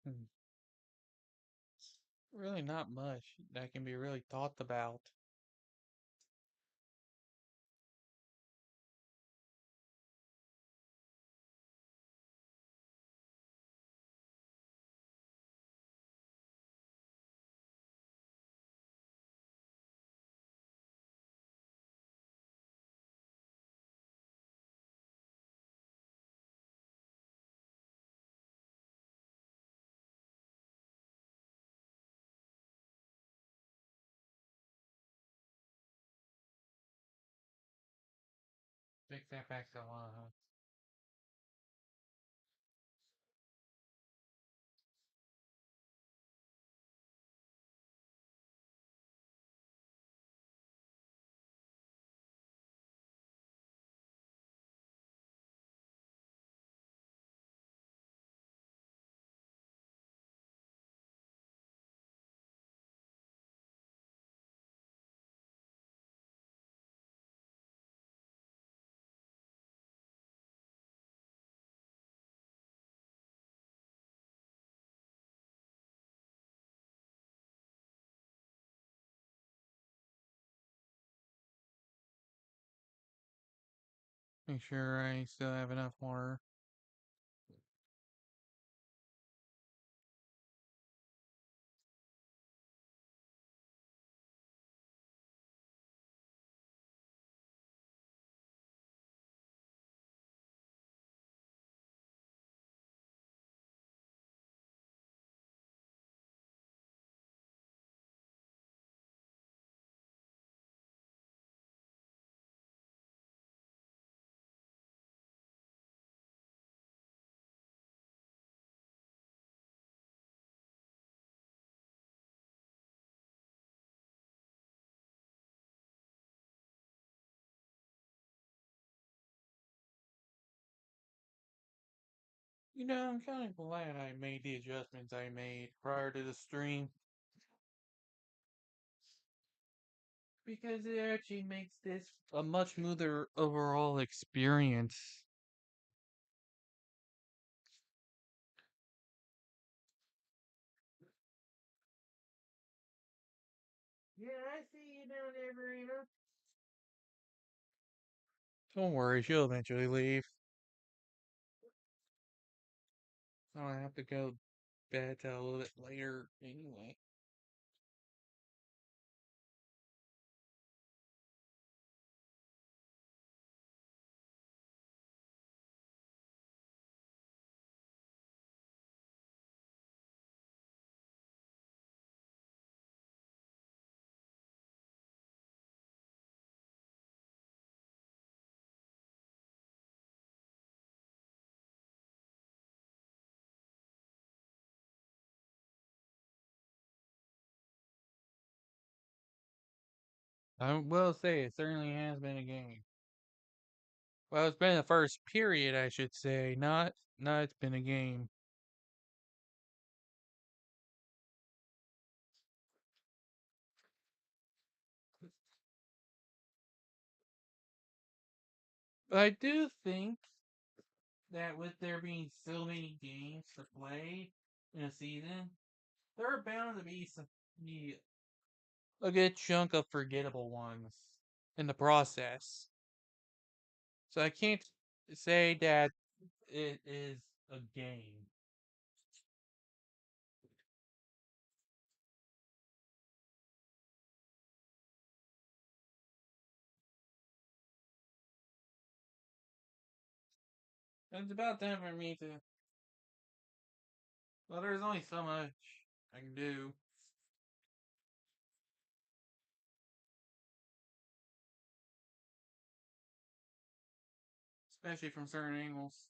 Hmm. Really not much that can be really talked about. Big fat back to one, huh? Make sure I still have enough water. I'm kind of glad I made the adjustments I made prior to the stream because it actually makes this a much smoother overall experience. Yeah, I see you down there, Verena. Don't worry, she'll eventually leave. So I have to go to bed till a little bit later anyway. I will say it certainly has been a game. Well, it's been the first period, I should say. Not it's been a game. But I do think that with there being so many games to play in a season, there are bound to be a good chunk of forgettable ones in the process. So I can't say that it is a game. It's about time for me to. Well, there's only so much I can do, especially from certain angles.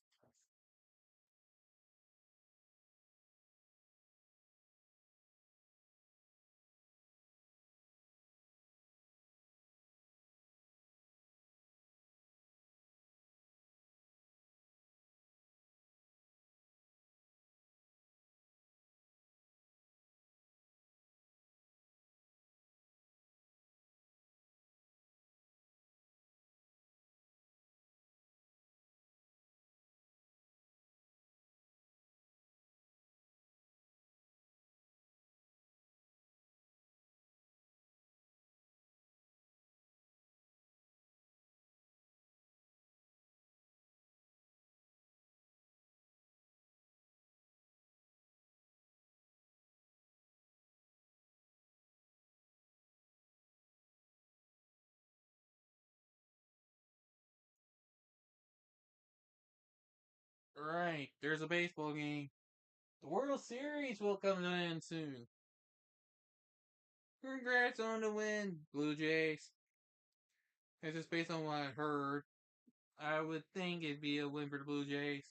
Right, there's a baseball game. The World Series will come to an end soon. Congrats on the win, Blue Jays. It's just based on what I heard. I would think it'd be a win for the Blue Jays.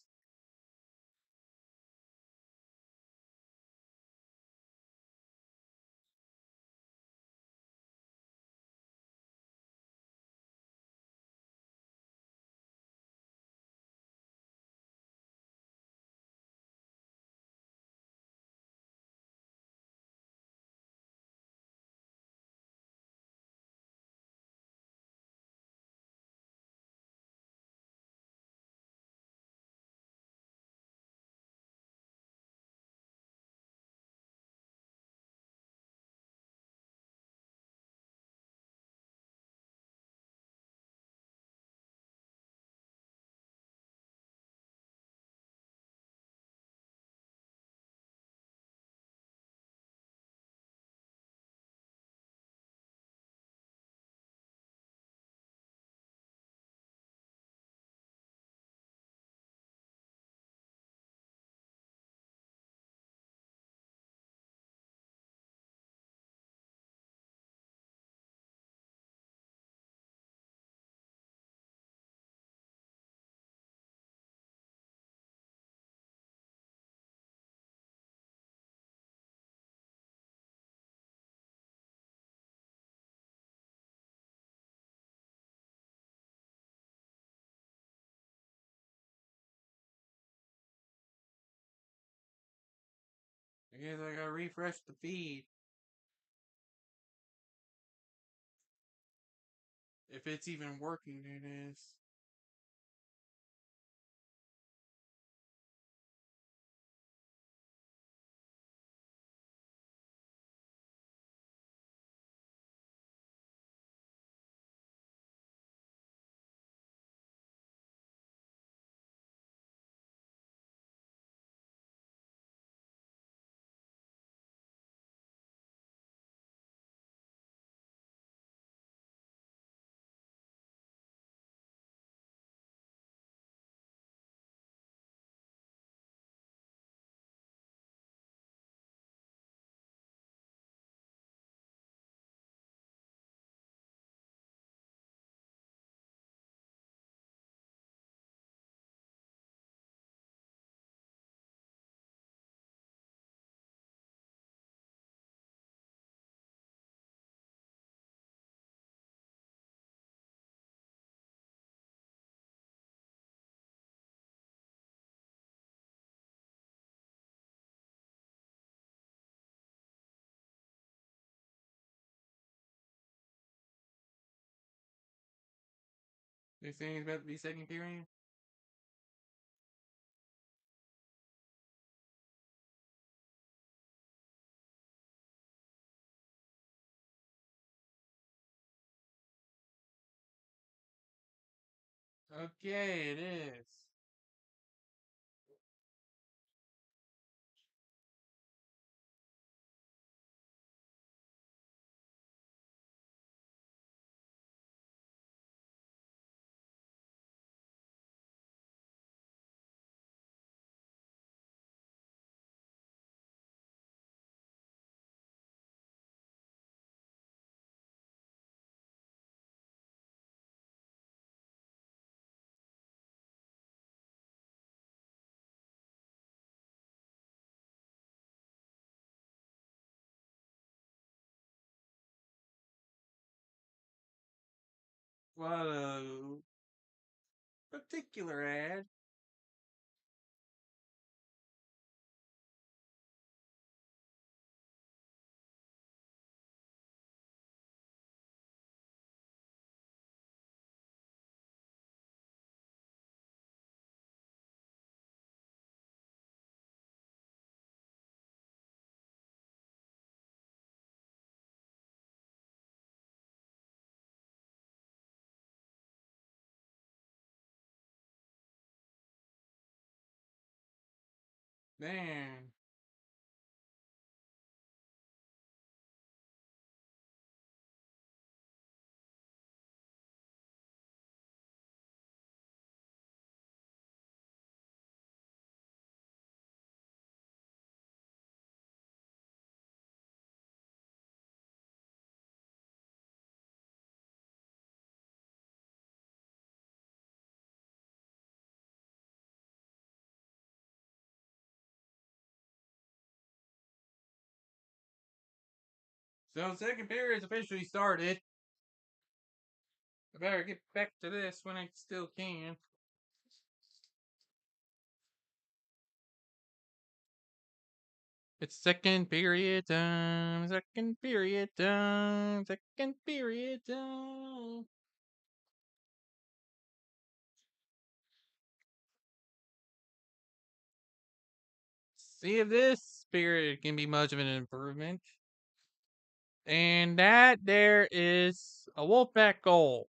I guess I gotta refresh the feed. If it's even working, it is. They saying it's about to be second period? Okay, it is. What a particular ad. Man. So second period's officially started. I better get back to this when I still can. It's second period time, second period time, second period time. See if this period can be much of an improvement. And that there is a Wolfpack goal.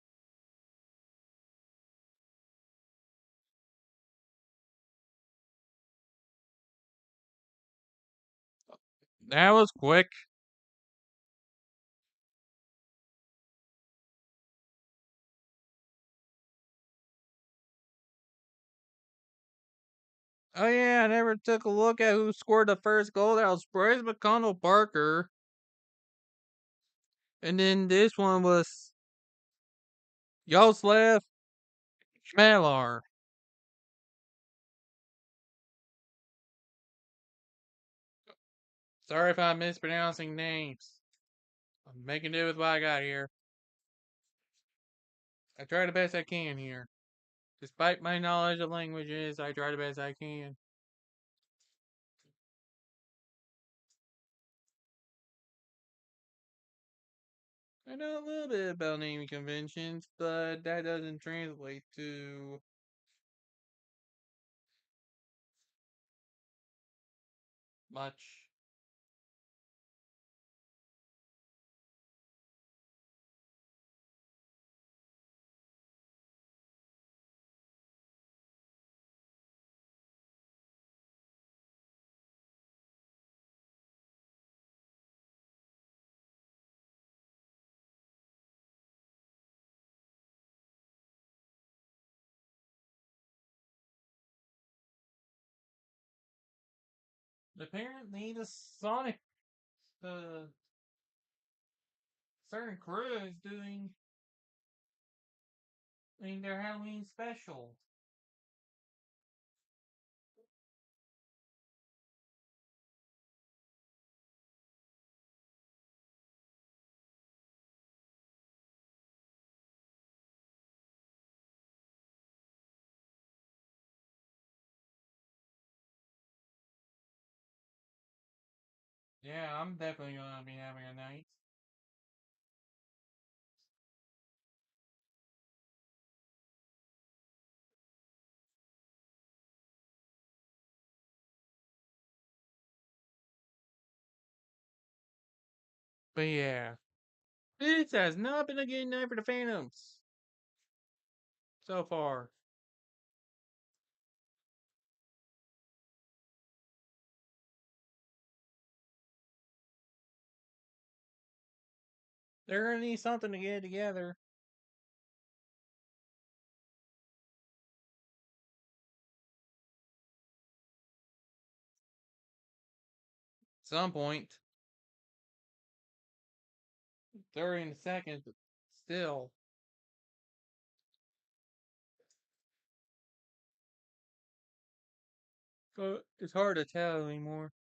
That was quick. Oh yeah, I never took a look at who scored the first goal. That was Bryce McConnell Parker. And then this one was Yoslav Schmalar. Sorry if I'm mispronouncing names. I'm making do with what I got here. I try the best I can here. Despite my knowledge of languages, I try the best I can. I know a little bit about naming conventions, but that doesn't translate to much. Apparently, the certain crew is doing their Halloween special. Yeah, I'm definitely gonna be having a night. But yeah, this has not been a good night for the Phantoms so far. They're gonna need something to get together. At some point. 30 in a second, but still. So it's hard to tell anymore.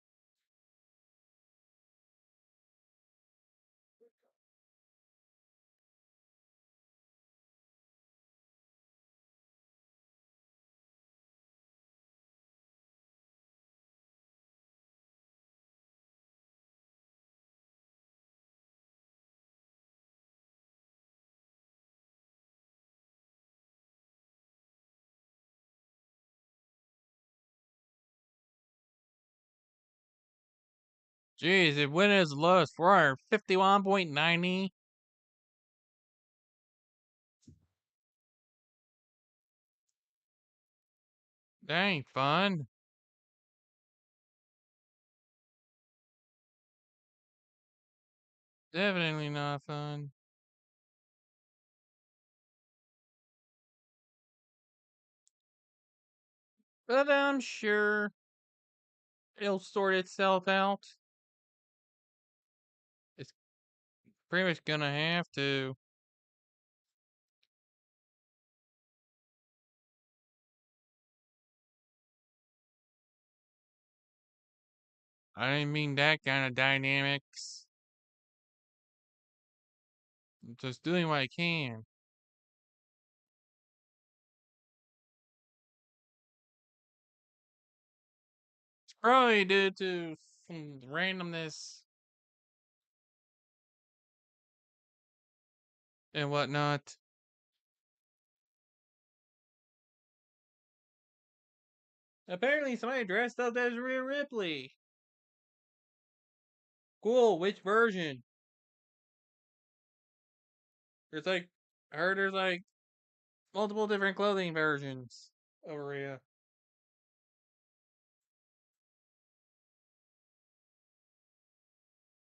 Jeez, it went as low as 451.90. That ain't fun. Definitely not fun. But I'm sure it'll sort itself out. It's pretty much gonna have to. I didn't mean that kind of dynamics. I'm just doing what I can. It's probably due to some randomness and whatnot. Apparently, somebody dressed up as Rhea Ripley. Cool. Which version? There's like, I heard there's like multiple different clothing versions of Rhea.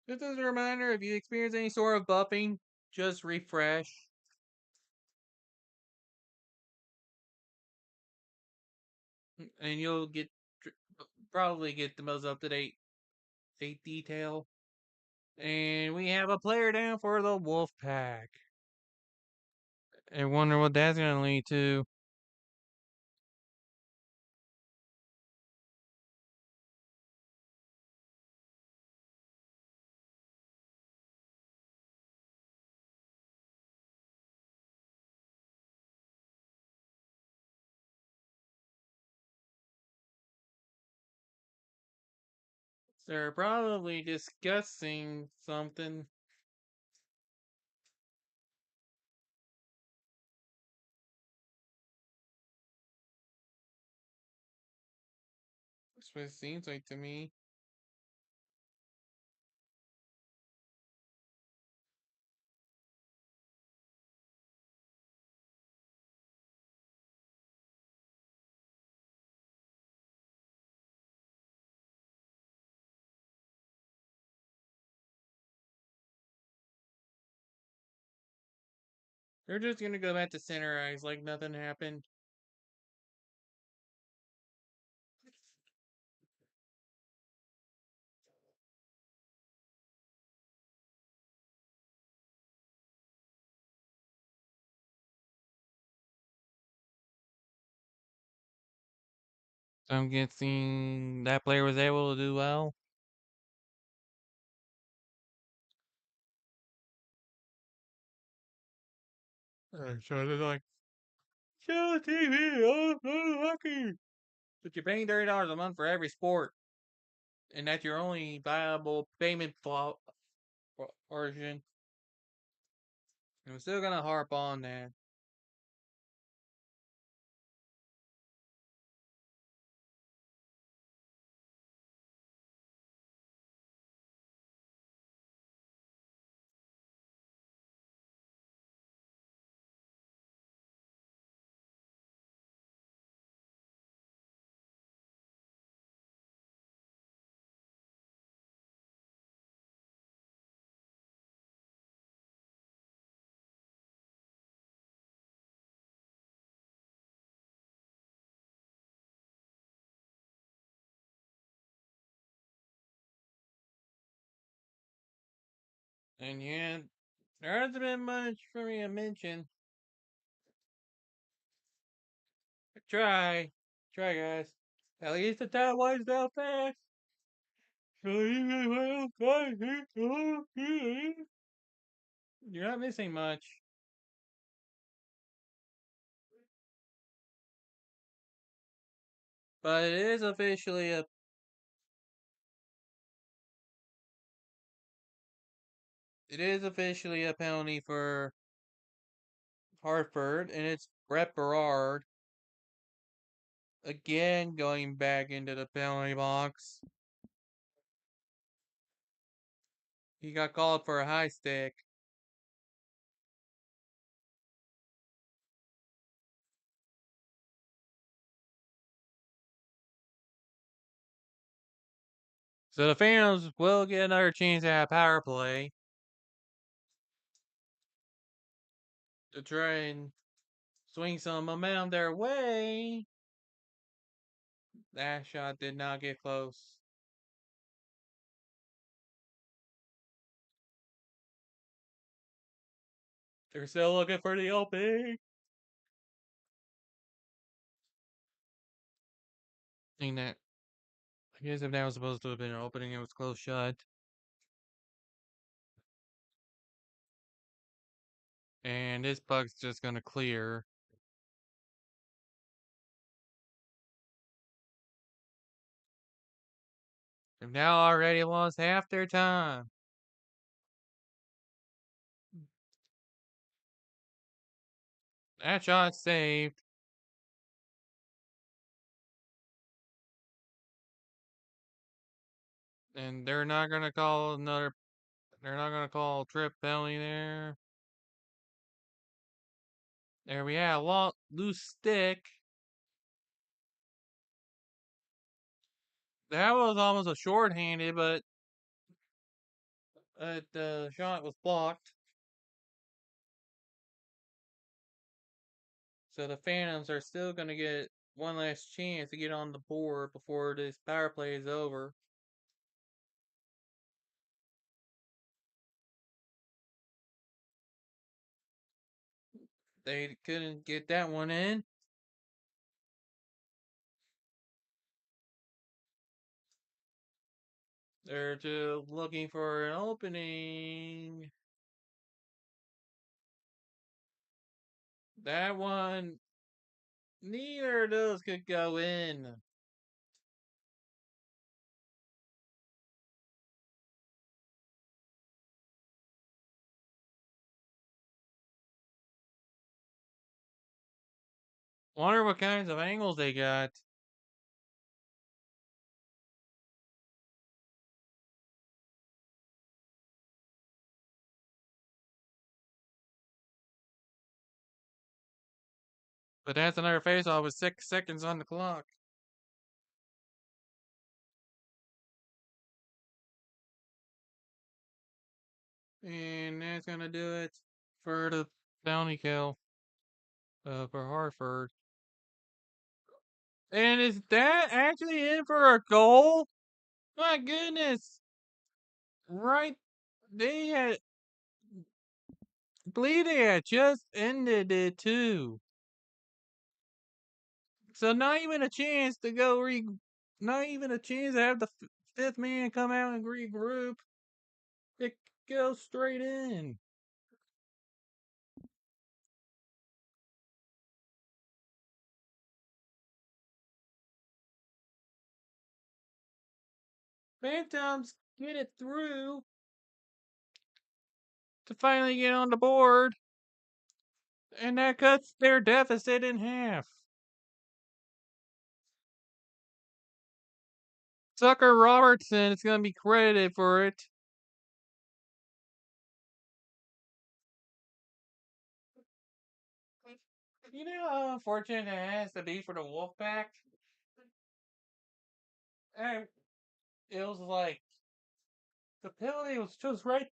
Just as a reminder, if you experience any sort of buffing, just refresh. And you'll probably get the most up to date detail. And we have a player down for the Wolfpack. And wonder what that's gonna lead to. They're probably discussing something. That's what it seems like to me. They're just gonna go back to center ice like nothing happened. So I'm guessing that player was able to do well. So they're like, show TV, oh, lucky. But you're paying $30 a month for every sport, and that's your only viable payment version. And I'm still gonna harp on that. And yeah, there hasn't been much for me to mention. Try. Try, guys. At least the time was out fast. You're not missing much. But it is officially a penalty for Hartford, and it's Brett Berard again going back into the penalty box. He got called for a high stick. So the Phantoms will get another chance at a power play to try and swing some momentum their way. That shot did not get close. They're still looking for the opening. I that. I guess if that was supposed to have been an opening, it was close shut. And this puck's just gonna clear. They've now already lost half their time. That shot saved. And they're not gonna call a trip penalty there. There we have loose stick. That was almost a shorthanded, but the shot was blocked. So the Phantoms are still gonna get one last chance to get on the board before this power play is over. They couldn't get that one in. They're just looking for an opening. That one, neither of those could go in. Wonder what kinds of angles they got. But that's another face-off with 6 seconds on the clock. And that's gonna do it for the bounty kill for Hartford. And is that actually in for a goal? My goodness! Right, they had, I believe they had just ended it too. So not even a chance to not even a chance to have the fifth man come out and regroup. It goes straight in. Phantoms get it through to finally get on the board, and that cuts their deficit in half. Tucker Robertson is going to be credited for it. You know how unfortunate it has to be for the Wolfpack? And it was like the penalty was just right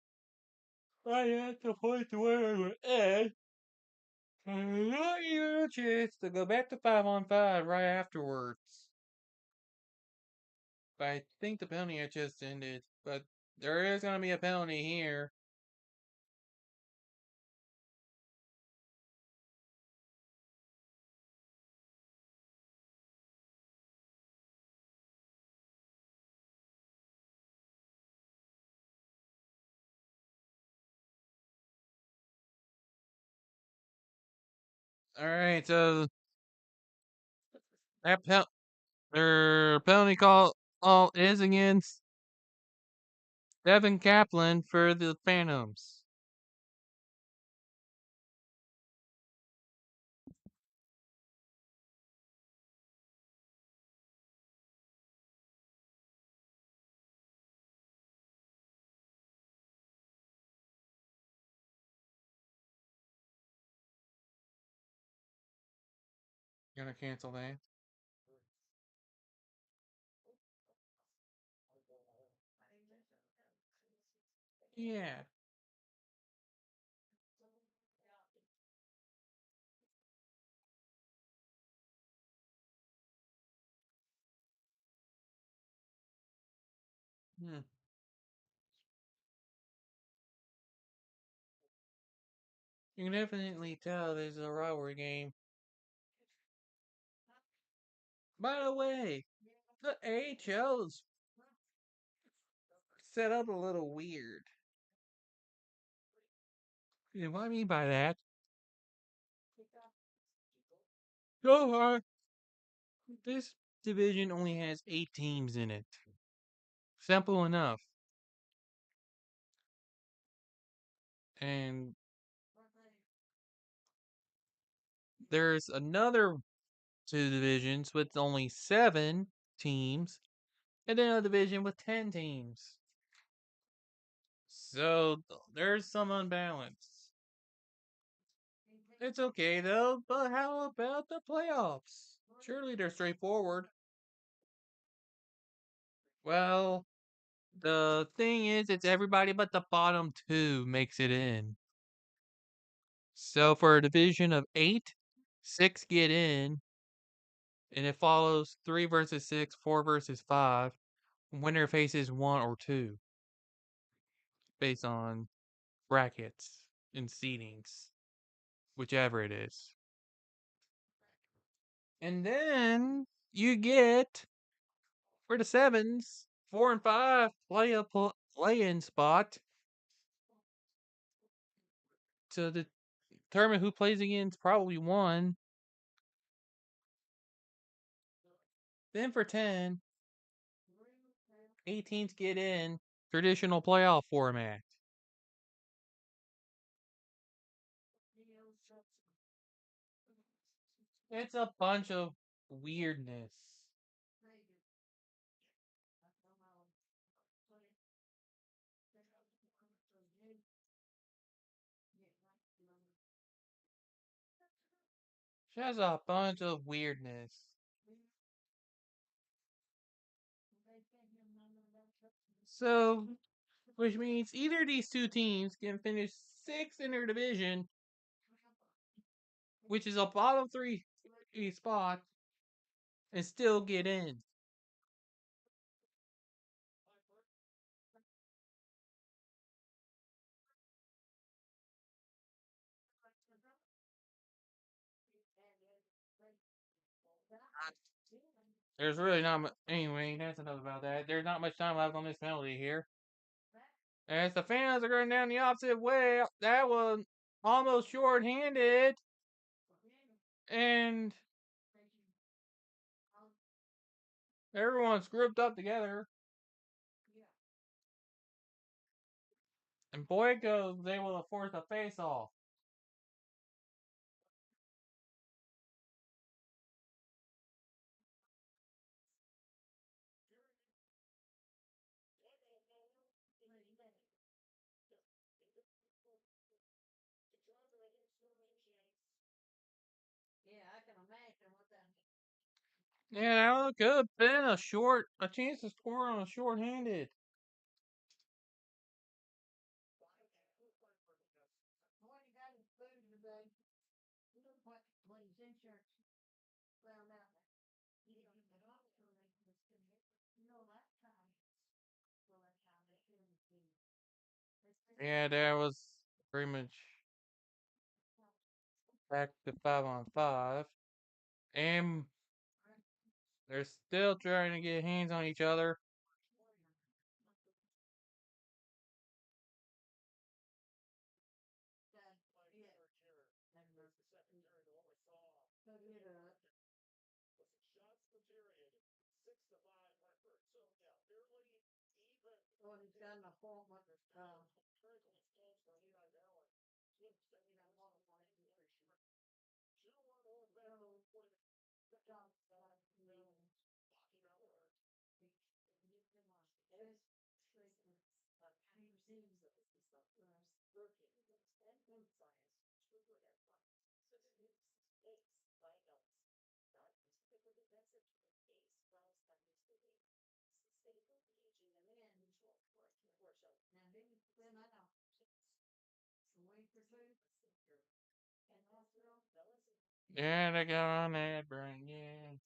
at the point to where it would end. And not even a chance to go back to 5-on-5 right afterwards. But I think the penalty had just ended. But there is going to be a penalty here. All right, so that their penalty call is against Devin Kaplan for the Phantoms. Gonna cancel that. Yeah. Hmm. You can definitely tell this is a rivalry game. By the way, the AHL's set up a little weird. And what I mean by that, so far, this division only has 8 teams in it. Simple enough. And there's another 2 divisions with only 7 teams, and then a division with 10 teams. So there's some unbalance. It's okay though, but how about the playoffs? Surely they're straightforward. Well, the thing is, it's everybody but the bottom 2 makes it in. So for a division of 8, 6 get in, and it follows 3 versus 6, 4 versus 5. Winner faces 1 or 2 based on brackets and seedings, whichever it is. And then you get for the sevens, 4 and 5 play-in spot to determine who plays against probably 1. Then for 10, 18s get in traditional playoff format. It's a bunch of weirdness. Just a bunch of weirdness. So, which means either of these 2 teams can finish 6th in their division, which is a bottom 3 spot, and still get in. There's really not much. Anyway, that's enough about that. There's not much time left on this penalty here. As the fans are going down the opposite way, that was almost short-handed. And everyone's grouped up together. And Boyko was able to force a face-off. Yeah, that could have been a chance to score on a short-handed. Yeah, that was pretty much back to 5-on-5. And they're still trying to get hands on each other. Yeah, they got on that brain, yeah.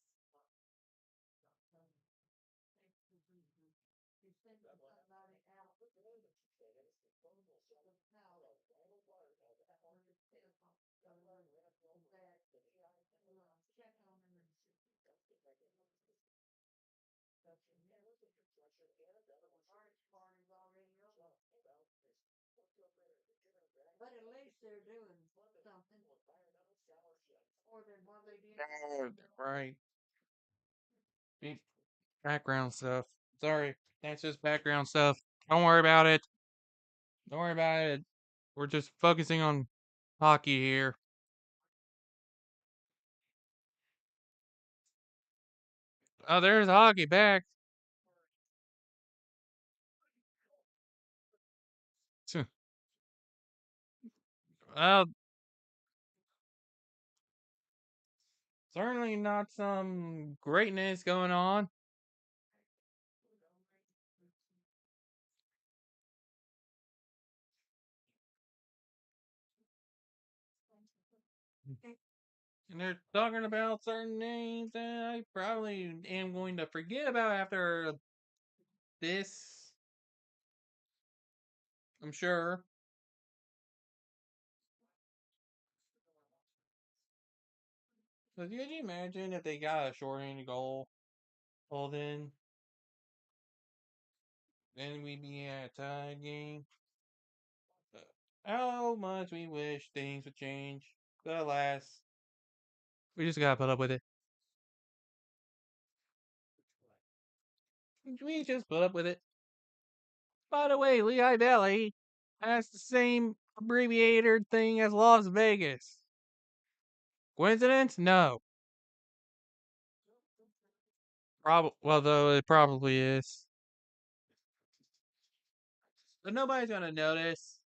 Right. Be- Background stuff. Sorry, that's just background stuff. Don't worry about it. Don't worry about it. We're just focusing on hockey here. Oh, there's hockey back. Well, certainly not some greatness going on. And they're talking about certain names that I probably am going to forget about after this. I'm sure. But could you imagine if they got a shorthanded goal pulled in, then we'd be at a tie game? Uh, How much we wish things would change. But alas, we just gotta put up with it. We just put up with it. By the way, Lehigh Valley has the same abbreviated thing as Las Vegas. Coincidence? No. Well, though it probably is. But nobody's gonna notice.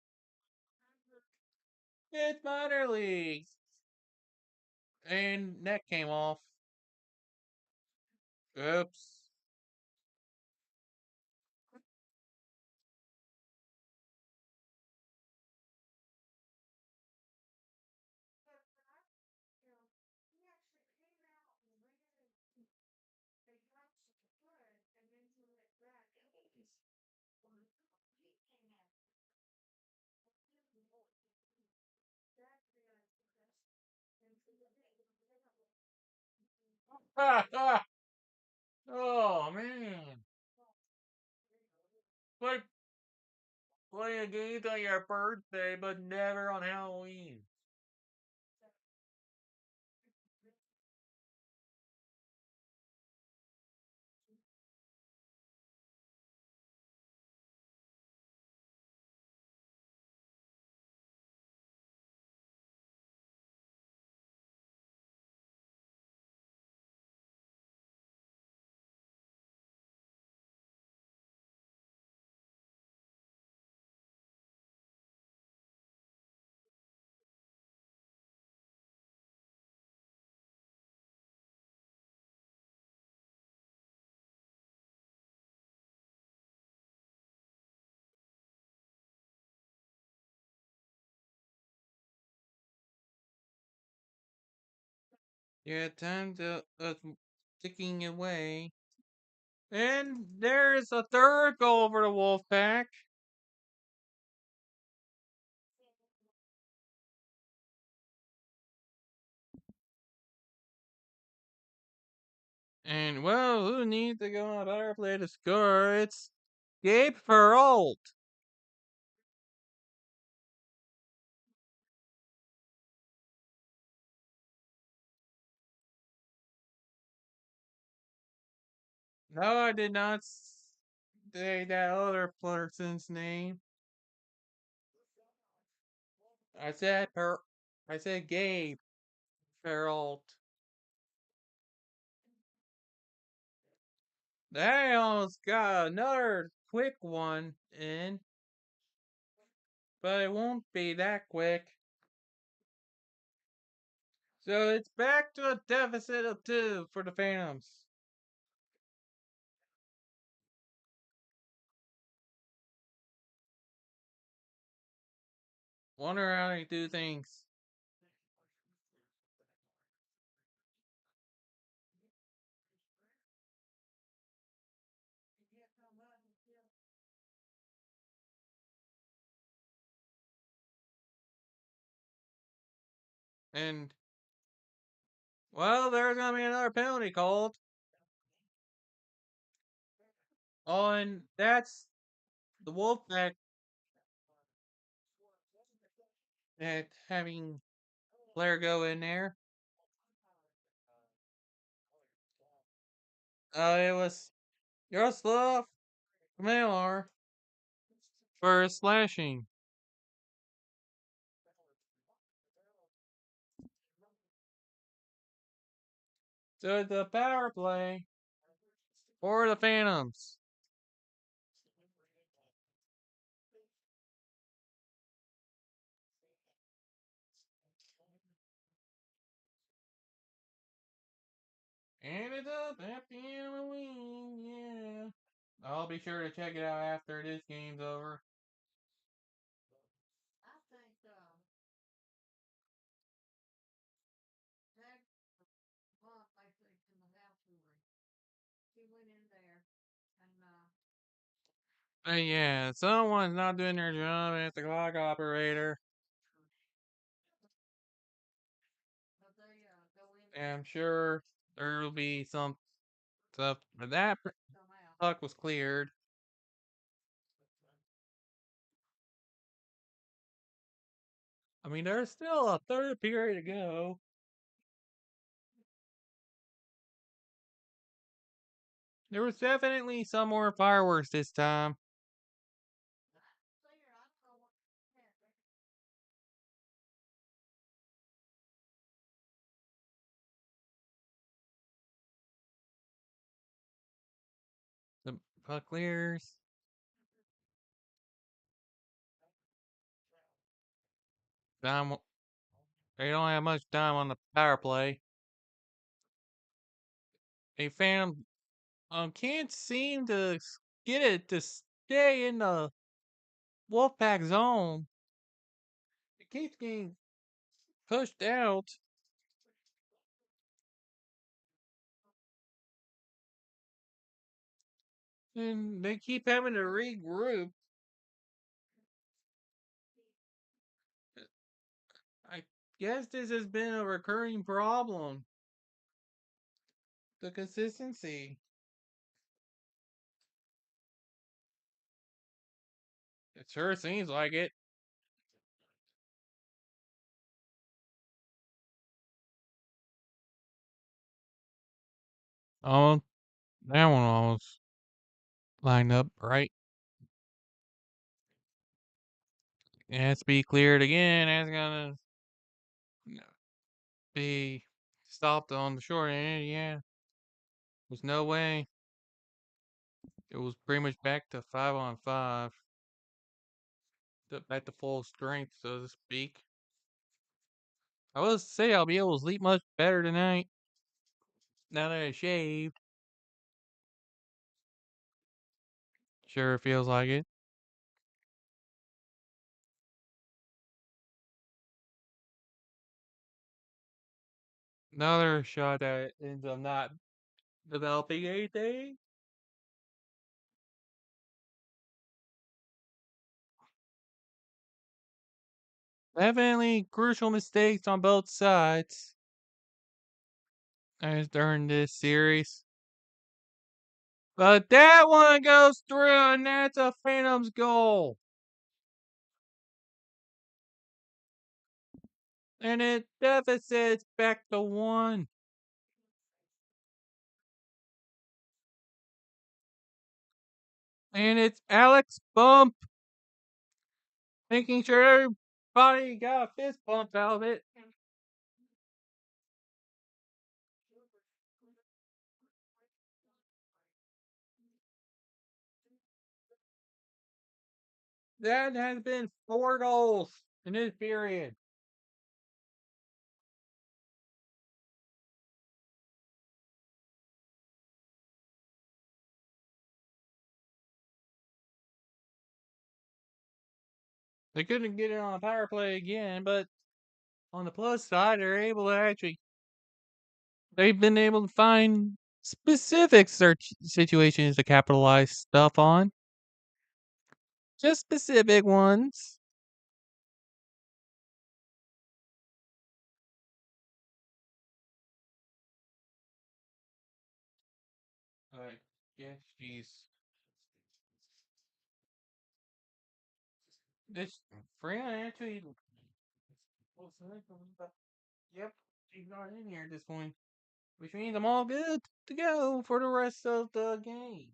It's minor leagues. And neck came off. Oops. Oh man. Play play a game on your birthday, but never on Halloween. Yeah, time's ticking away. And there's a third goal for the Wolfpack. And well, who needs to go on a better play to score? It's Gabe Perrault. No, I did not. say that other person's name. I said I said Gabe Peralt. They almost got another quick one in, but it won't be that quick. So it's back to a deficit of 2 for the Phantoms. Wonder how they do things. And, well, there's going to be another penalty called. Oh, and that's the Wolfpack at having Blair go in there. It was Yaroslav Mailar for slashing. So the power play for the Phantoms. And it's up, happy Halloween, yeah. I'll be sure to check it out after this game's over. Yeah, someone's not doing their job as the clock operator. And I'm sure there'll be some stuff, but that puck was cleared. I mean, there's still a third period to go. There was definitely some more fireworks this time. The puck clears. Time, they don't have much time on the power play. A fan can't seem to get it to stay in the Wolfpack zone. It keeps getting pushed out. And they keep having to regroup. I guess this has been a recurring problem. The consistency. It sure seems like it. Oh, that one almost lined up right. It has to be cleared again. That's gonna be stopped on the short end. Yeah, there's no way. It was pretty much back to 5-on-5. Back to full strength, so to speak. I will say I'll be able to sleep much better tonight. Now that I shaved. Sure feels like it. Another shot that ends up not developing anything. Definitely crucial mistakes on both sides as during this series. But that one goes through, and that's a Phantom's goal. And it deficits back to 1. And it's Alex Bump making sure everybody got a fist bump out of it. That has been 4 goals in this period. They couldn't get it on a power play again, but on the plus side, they're able to actually. They've been able to find specific search situations to capitalize stuff on. Just specific ones. Like, yes, jeez. This Freeman actually. Yep, she's not in here at this point. Which means I'm all good to go for the rest of the game.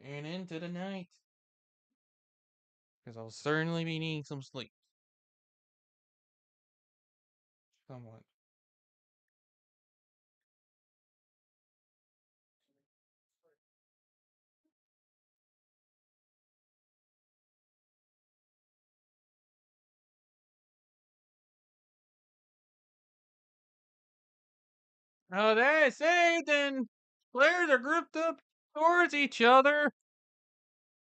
And into the night. Because I'll certainly be needing some sleep. Somewhat. Oh, that's it, then players are grouped up towards each other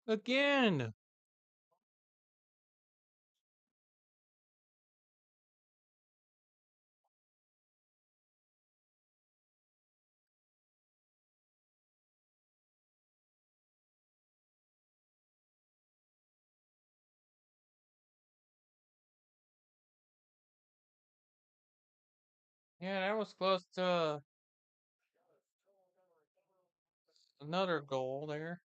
again. Yeah, that was close to another goal there.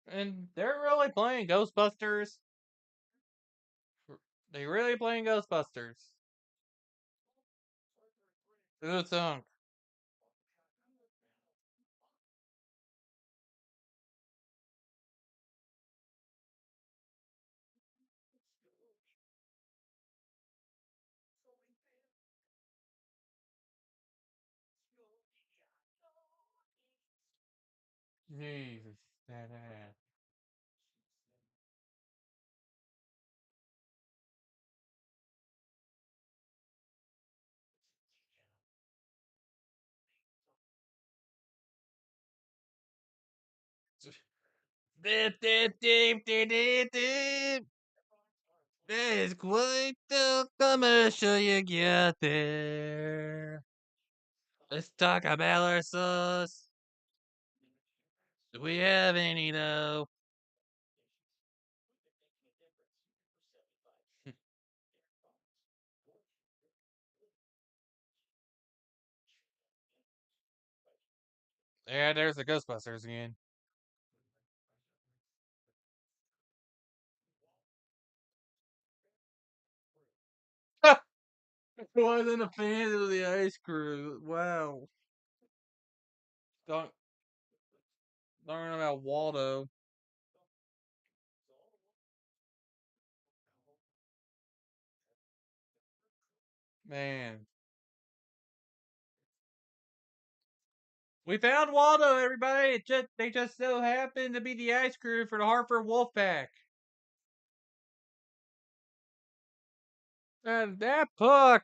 And they're really playing Ghostbusters. They really playing Ghostbusters. Good song. Jesus, that ass. Dip, dip, dip, dip, dip, dip. That is quite the commercial you get there. Let's talk about our sauce. Do we have any though? Yeah, there's the Ghostbusters again. Wasn't a fan of the ice crew. Wow. Don't learn about Waldo. Man. We found Waldo, everybody. They just so happened to be the ice crew for the Hartford Wolfpack. And that puck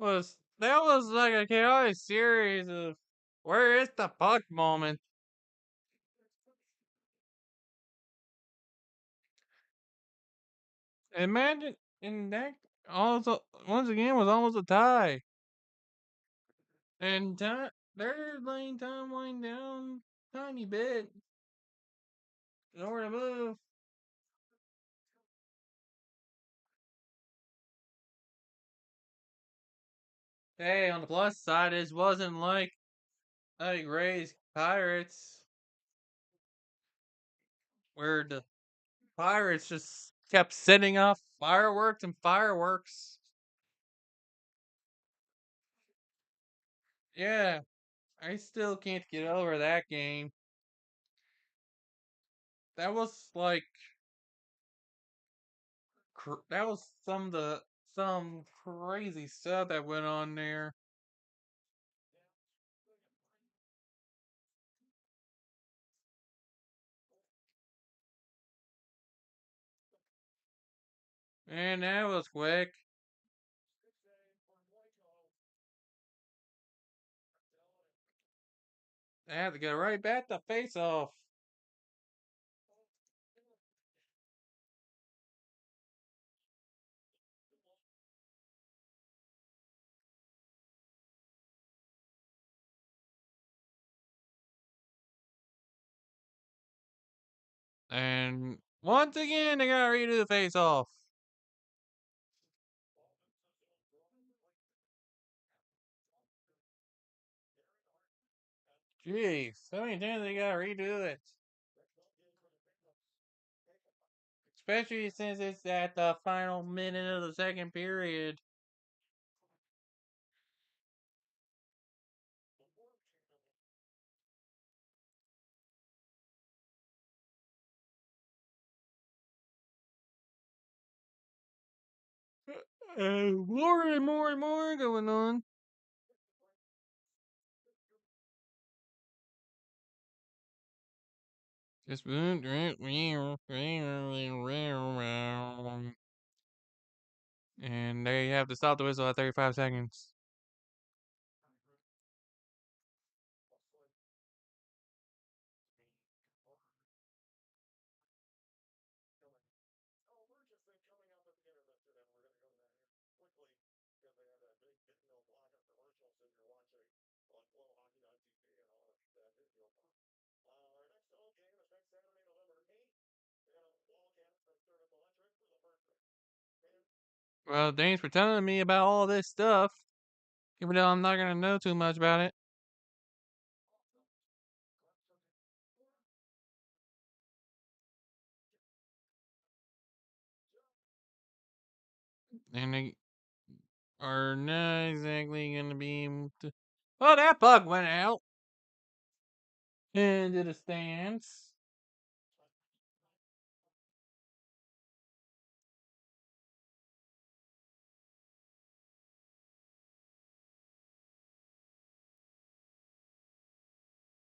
that was like a chaotic series of where is the puck moment. Imagine and that also once again was almost a tie. And they're laying timeline down tiny bit in order to move. Hey, on the plus side, it wasn't like Ray's Pirates, where the Pirates just kept setting off fireworks and fireworks. Yeah, I still can't get over that game. That was like that was some crazy stuff that went on there. And that was quick. I had to get right back to face off. And once again, they gotta redo the face off. Jeez, so many times they gotta redo it. Especially since it's at the final minute of the second period. More and more and more going on. Just and they have to stop the whistle at 35 seconds. Well, thanks for telling me about all this stuff. Even though I'm not gonna know too much about it. And they are not exactly gonna be able to. Oh, that puck went out into the stands.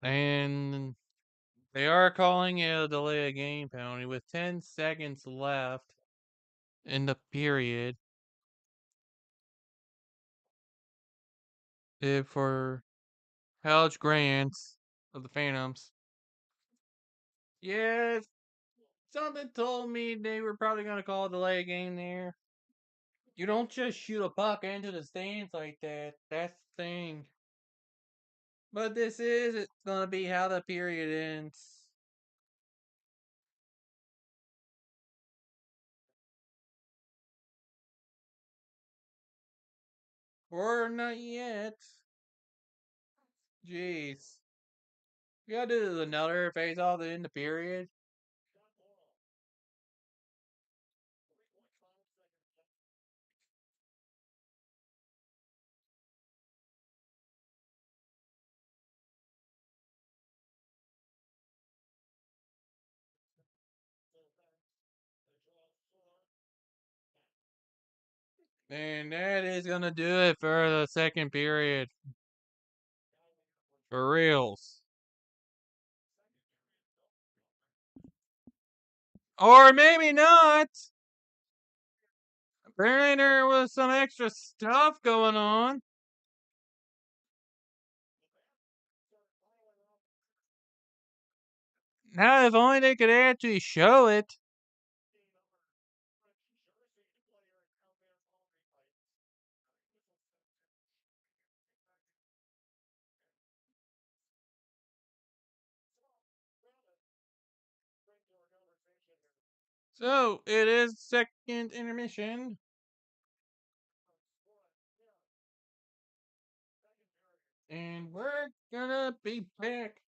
And they are calling it a delay of game penalty with 10 seconds left in the period. If for Helge Grants of the Phantoms. Yes, something told me they were probably going to call a delay game there. You don't just shoot a puck into the stands like that. That's the thing. But this is it's going to be how the period ends. Or not yet. Jeez. We gotta do another face off in the period. And that is gonna do it for the second period. For reals. Or maybe not. Apparently there was some extra stuff going on. Now, if only they could actually show it. So, it is second intermission. And we're gonna be back.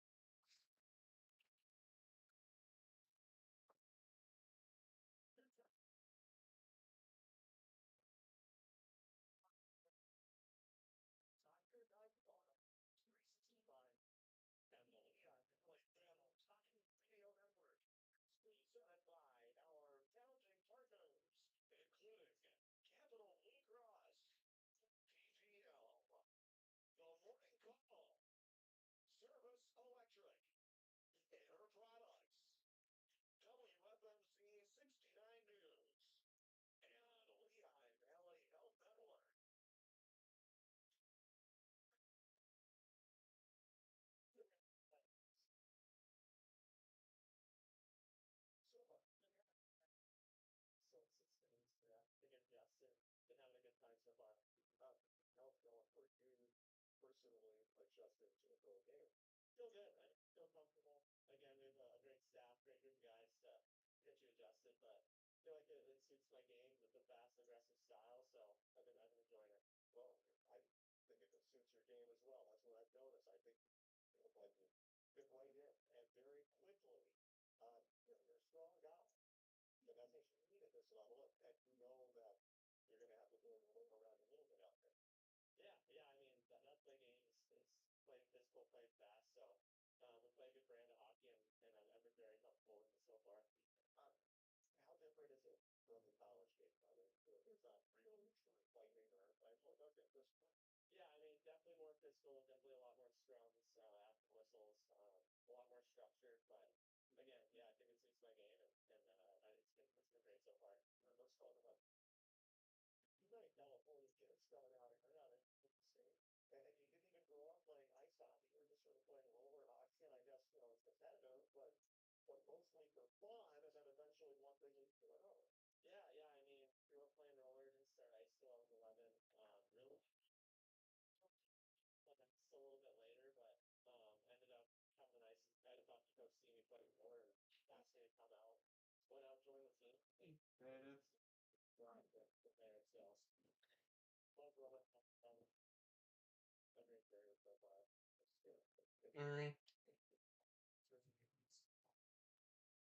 Alright.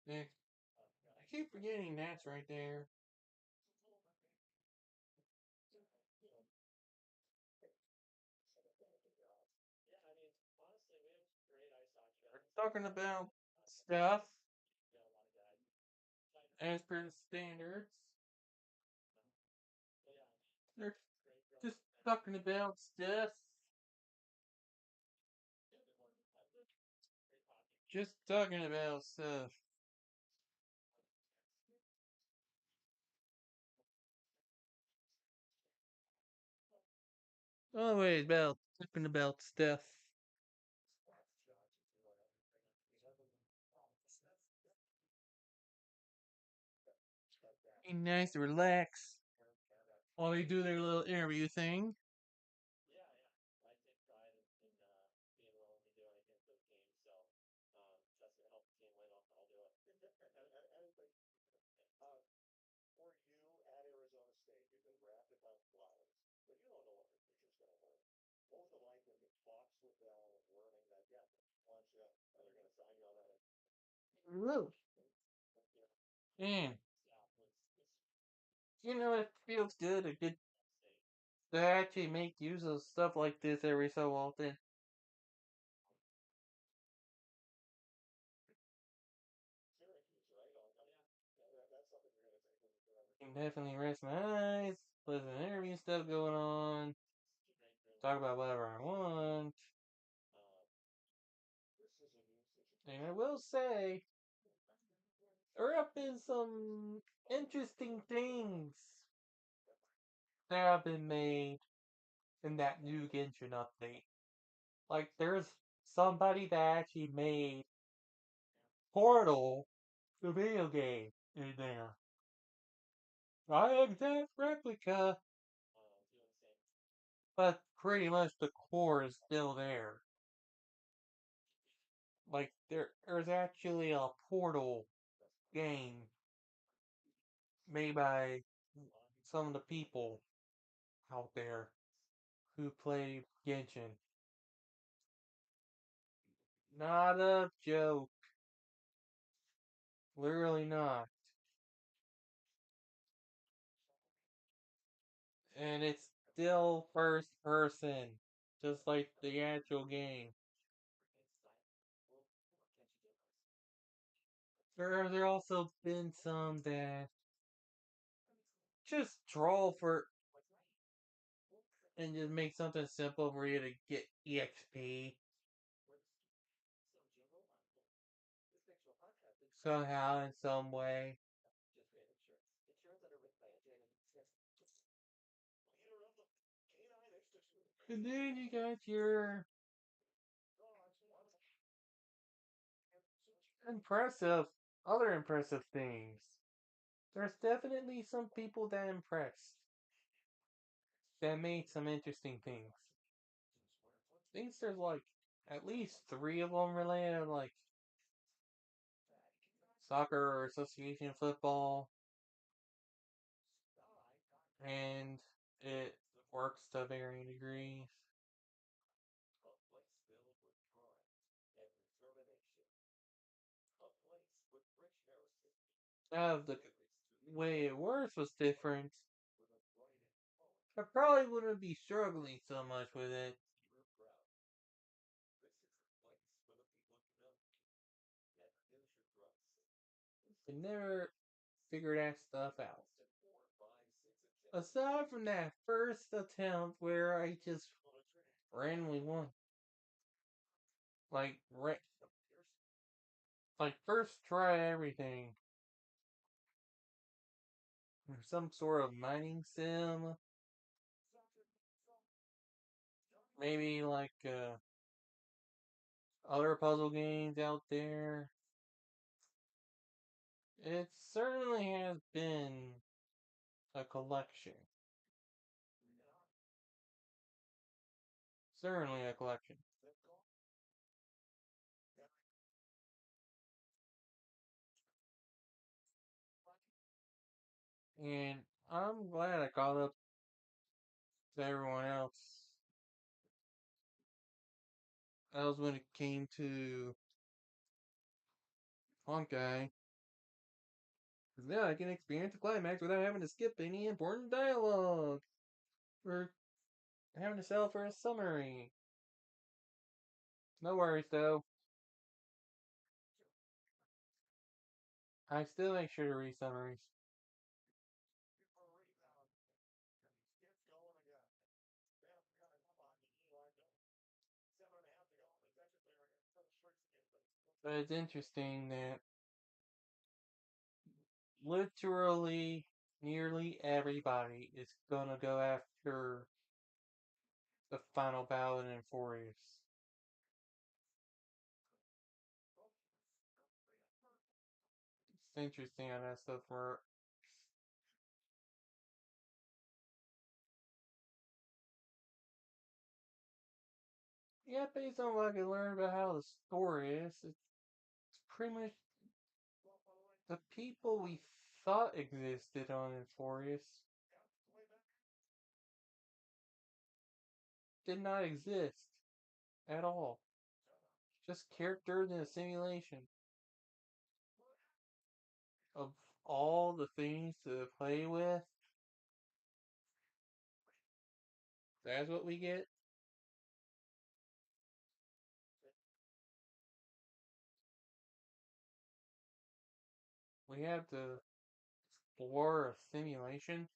Yeah. I keep forgetting that's right there. We're talking about stuff as per the standards. They're just talking about stuff. Just talking about stuff. Always about talking about stuff. Be nice to relax while they do their little interview thing. Woo. And it feels good to actually make use of stuff like this every so often. Can definitely rest my eyes, listen to interview stuff going on, talk about whatever I want. And I will say, there have been some interesting things that have been made in that new Genshin update. Like, there's somebody that actually made Portal, the video game, in there. Not an exact replica, but pretty much the core is still there. Like, there's actually a Portal game made by some of the people out there who play Genshin. Not a joke. Literally not. And it's still first person, just like the actual game. There also been some that just troll for and just make something simple for you to get EXP somehow in some way. And then you got your impressive, other impressive things. There's definitely some people that impressed, that made some interesting things. think there's like at least three of them related, like soccer or association football, and it works to varying degrees. The way it works was different. I probably wouldn't be struggling so much with it. I never figured that stuff out. Aside from that first attempt where I just randomly won. Like, like first try everything. Some sort of mining sim. Maybe like other puzzle games out there. It certainly has been a collection. Certainly a collection. And I'm glad I caught up to everyone else. That was when it came to Punk Guy. Because now I can experience the climax without having to skip any important dialogue. Or having to settle for a summary. No worries though. I still make sure to read summaries. But it's interesting that literally nearly everybody is gonna go after the final ballot in Furious. It's interesting how that stuff works. Yeah, based on what I can learn about how the story is, it's pretty much the people we thought existed on Euphorius did not exist at all. Just characters in a simulation of all the things to play with. That's what we get. We have to explore a simulation.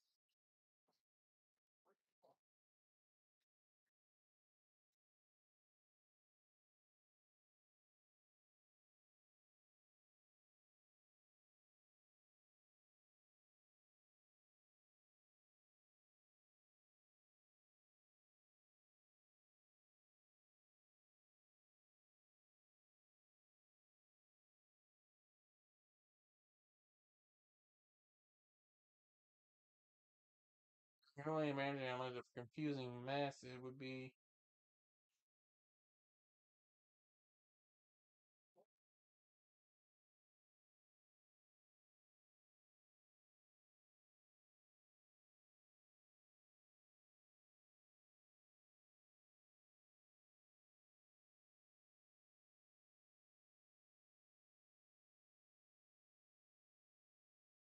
I can only imagine how much of a confusing mess it would be.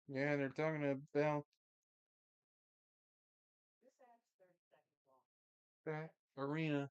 Yeah, they're talking about that arena.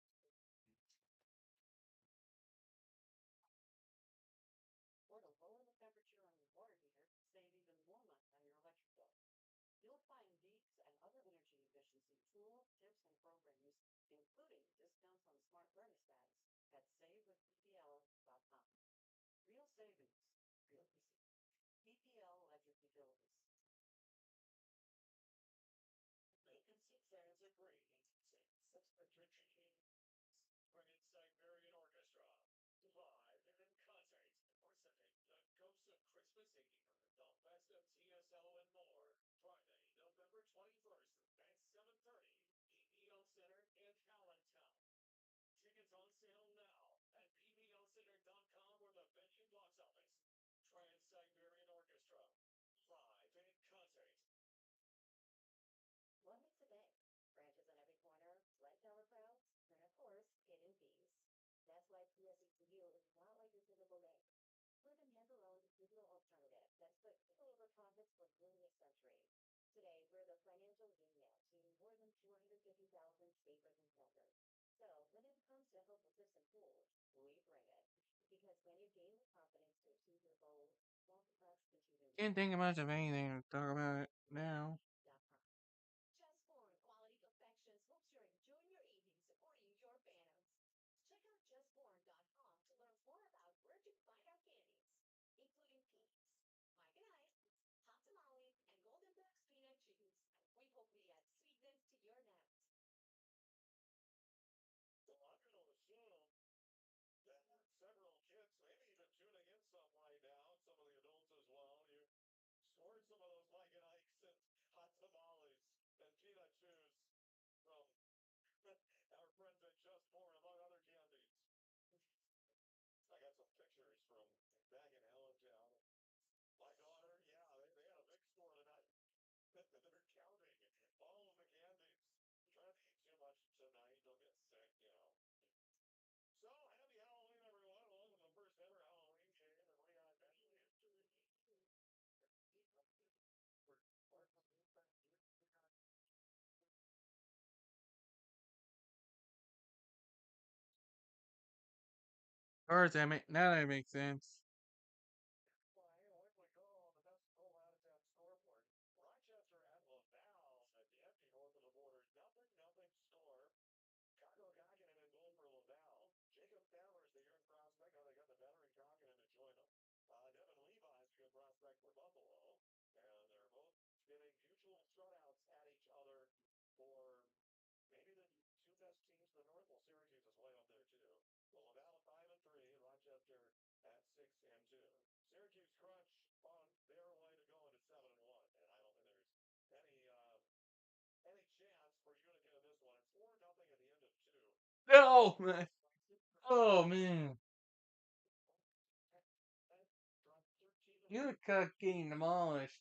Can't think of much of anything to talk about it now. Or that now that makes sense. Oh man! Oh man! Utica getting demolished.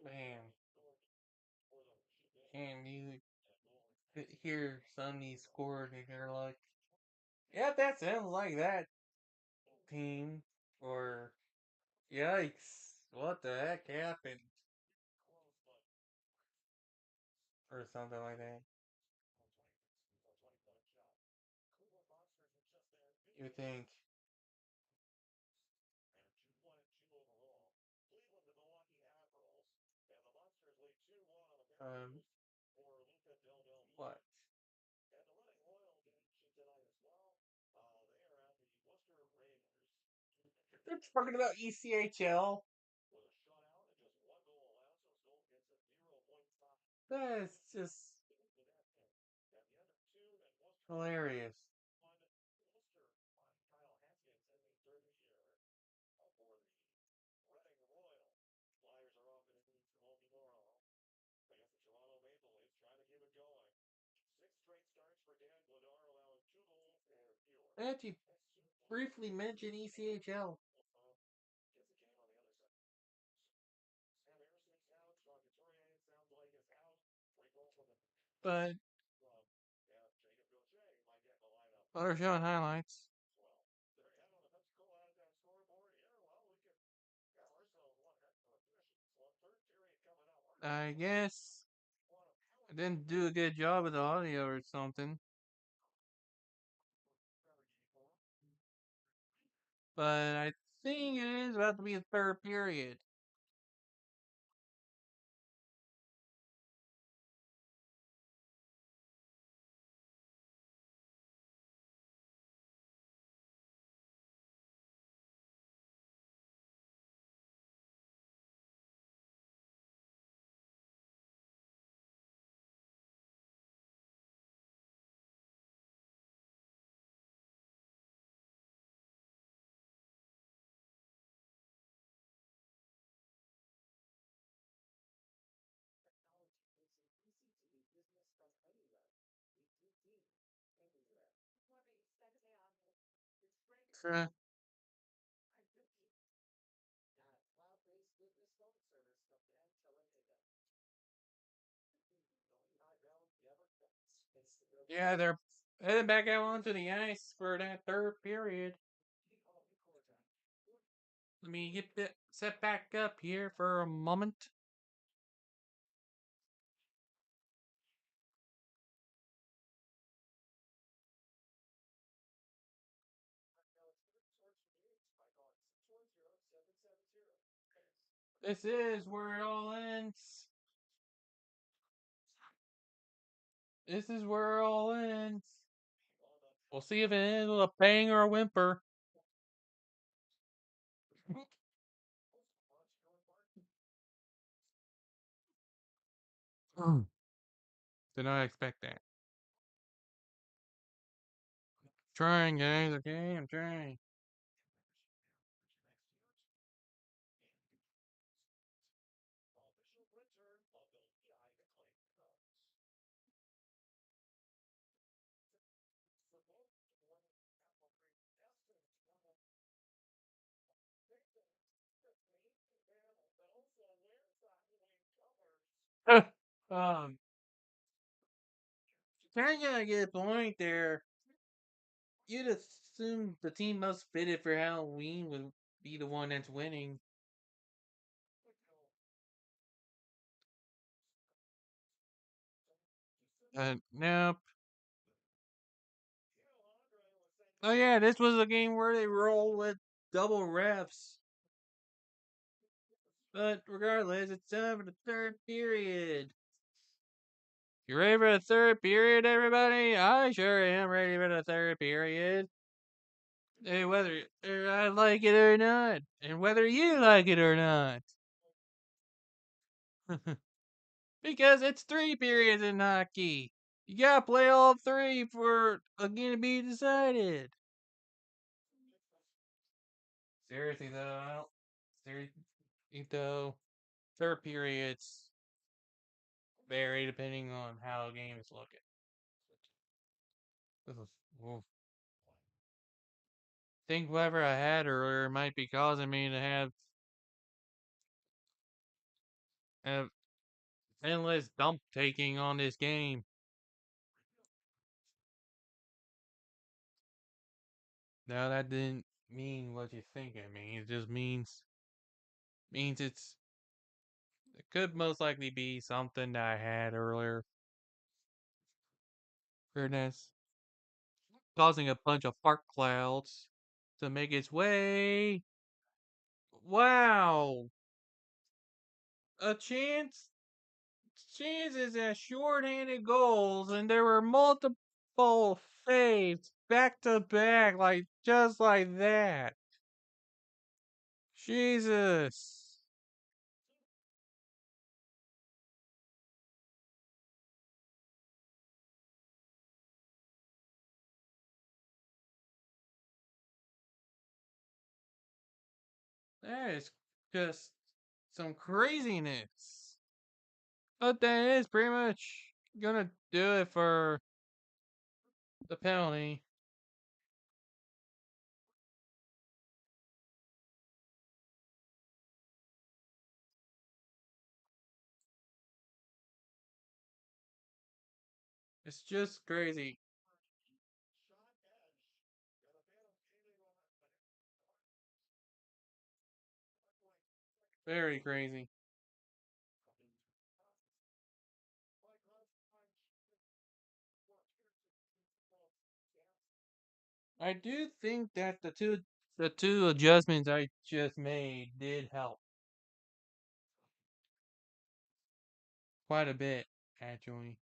Man, and you could hear Sonny scored, and you're like, "Yeah, that sounds like that team." Or, "Yikes, what the heck happened?" Or something like that. You think, um, what? They're talking about ECHL. That's just hilarious. I actually briefly mentioned ECHL, but they're showing highlights. I guess I didn't do a good job with the audio or something, but I think it is about to be the third period. Uh, yeah, they're heading back out onto the ice for that third period. Let me get that set back up here for a moment. This is where it all ends. This is where it all ends. We'll see if it ends with a bang or a whimper. Did not expect that. Trying, guys. Okay, I'm trying. um, kind of gonna get a point there. You'd assume the team most fitted for Halloween would be the one that's winning. Nope. Oh yeah, this was a game where they roll with double refs. But regardless, it's time for the third period. You ready for the third period, everybody? I sure am ready for the third period. Hey, whether I like it or not, and whether you like it or not. Because it's three periods in hockey. You gotta play all three for a game to be decided. Seriously though, seriously though, third periods vary depending on how a game is looking. This is, oof. Think whatever I had earlier might be causing me to have endless dump taking on this game. Now that didn't mean what you think it means. It just means it could most likely be something that I had earlier. Goodness. Causing a bunch of fart clouds to make its way. Wow. A chances at shorthanded goals, and there were multiple saves back to back, like just like that. Jesus. That is just some craziness. But that is pretty much gonna do it for the penalty. It's just crazy. Very crazy. I do think that the two adjustments I just made did help quite a bit, actually.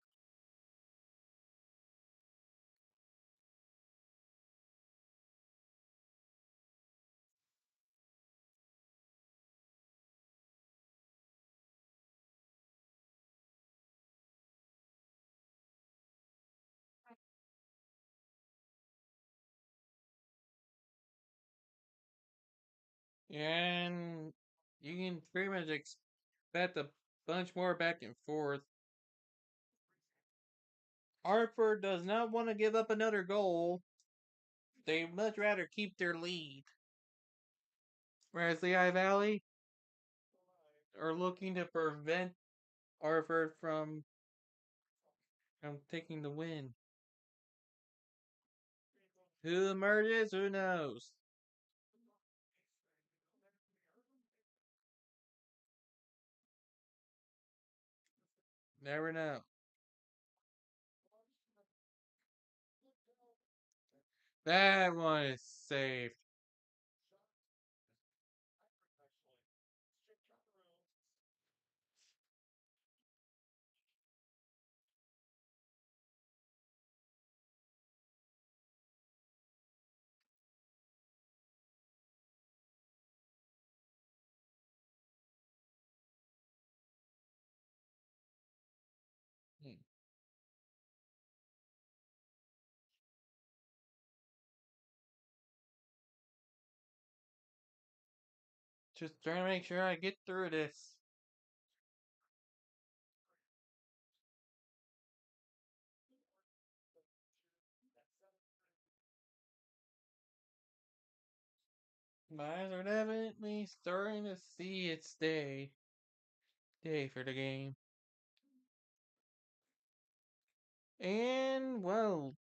And you can pretty much expect a bunch more back and forth. Hartford does not want to give up another goal. They much rather keep their lead. Whereas Lehigh Valley are looking to prevent Hartford from taking the win. Who emerges? Who knows? Never know. That one is saved. Hmm. Just trying to make sure I get through this. My eyes are definitely starting to see its day for the game. And, well,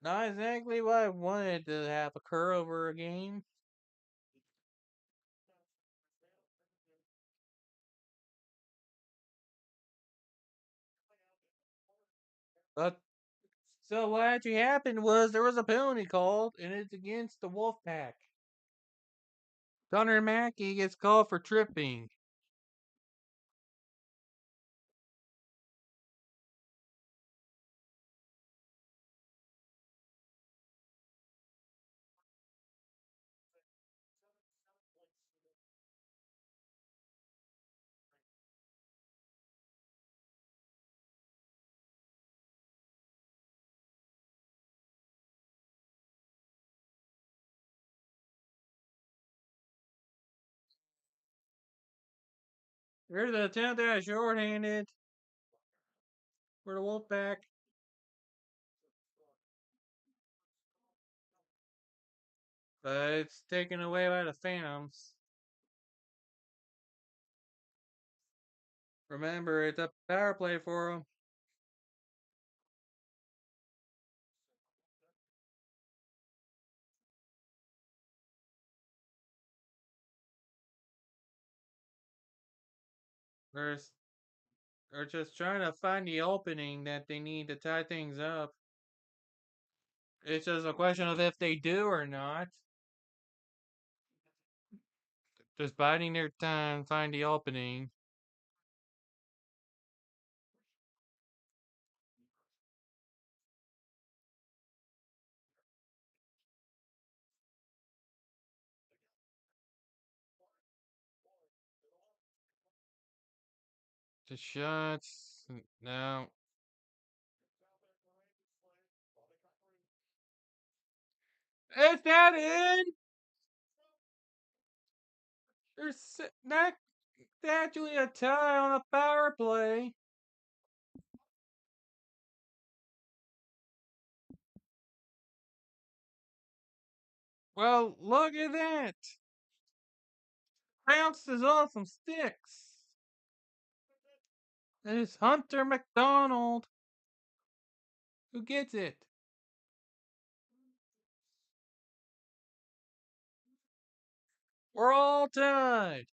not exactly what I wanted to have occur over a game. But, so what actually happened was there was a penalty called, and it's against the Wolfpack. Connor Mackey gets called for tripping. There's an attempt at a shorthanded for the Wolfpack. But it's taken away by the Phantoms. Remember, it's a power play for them. They're, they're just trying to find the opening that they need to tie things up. It's just a question of if they do or not. Just biding their time, find the opening. The shots. No. Is that in? There's not actually a tie on a power play. Well, look at that. Bounces off some sticks. And it's Hunter McDonald who gets it. We're all tied.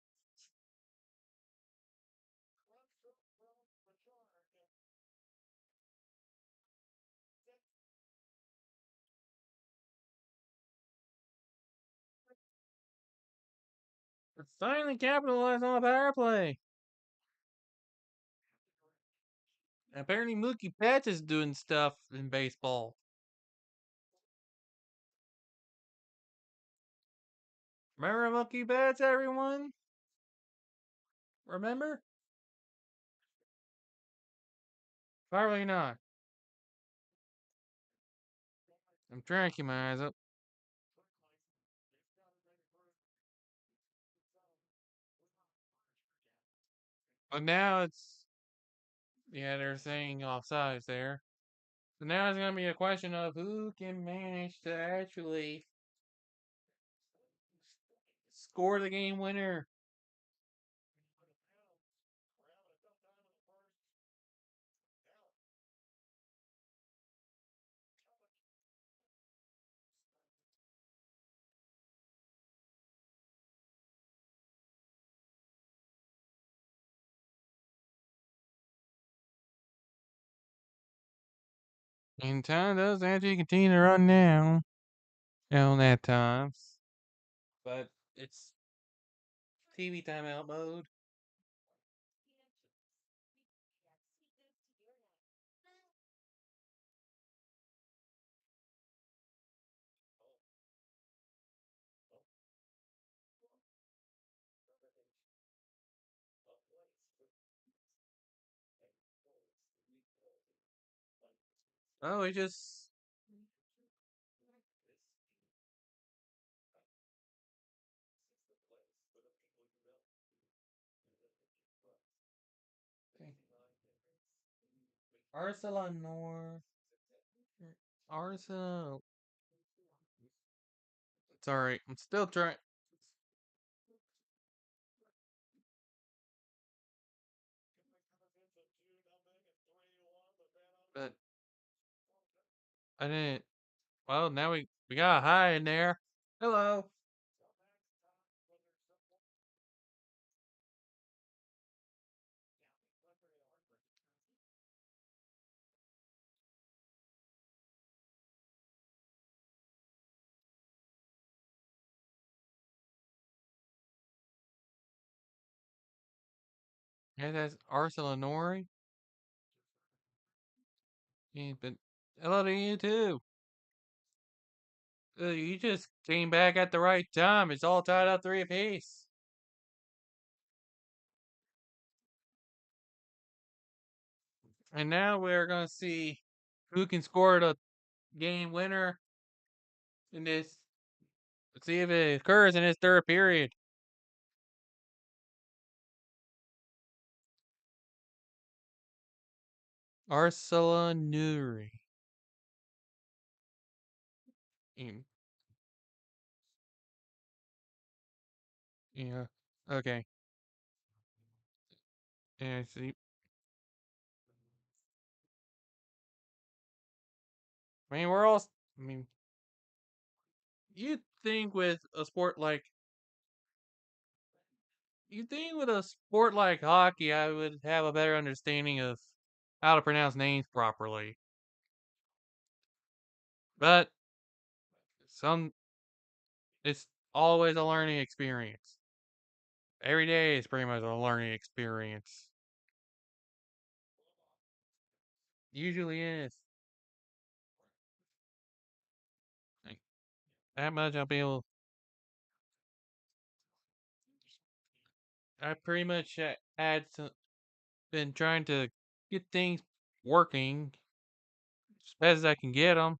Let's finally capitalize on a power play. Apparently, Mookie Betts is doing stuff in baseball. Remember Mookie Betts, everyone? Remember? Probably not. I'm trying to keep my eyes up. But now it's. Yeah, they're saying offsides there. So now it's gonna be a question of who can manage to actually score the game winner. And time does actually continue to run down at times. But it's TV timeout mode. Oh, it just. Ursula North. Ursula. Sorry, I'm still trying. But I didn't. Well, now we got a high in there. Hello. Yeah, that's Ursula Nori. Yeah, but hello to you too. You just came back at the right time. It's all tied up three apiece. And now we're gonna see who can score the game winner in this. Let's see if it occurs in this third period. Ursula Nuri. Mm, yeah. Okay. Yeah. See. I mean, we're all. I mean, you'd think with a sport like. You'd think with a sport like hockey, I would have a better understanding of how to pronounce names properly. But some. It's always a learning experience. Every day is pretty much a learning experience. Usually is. Like, that much I'll be able. I pretty much had been trying to get things working as fast as I can get them.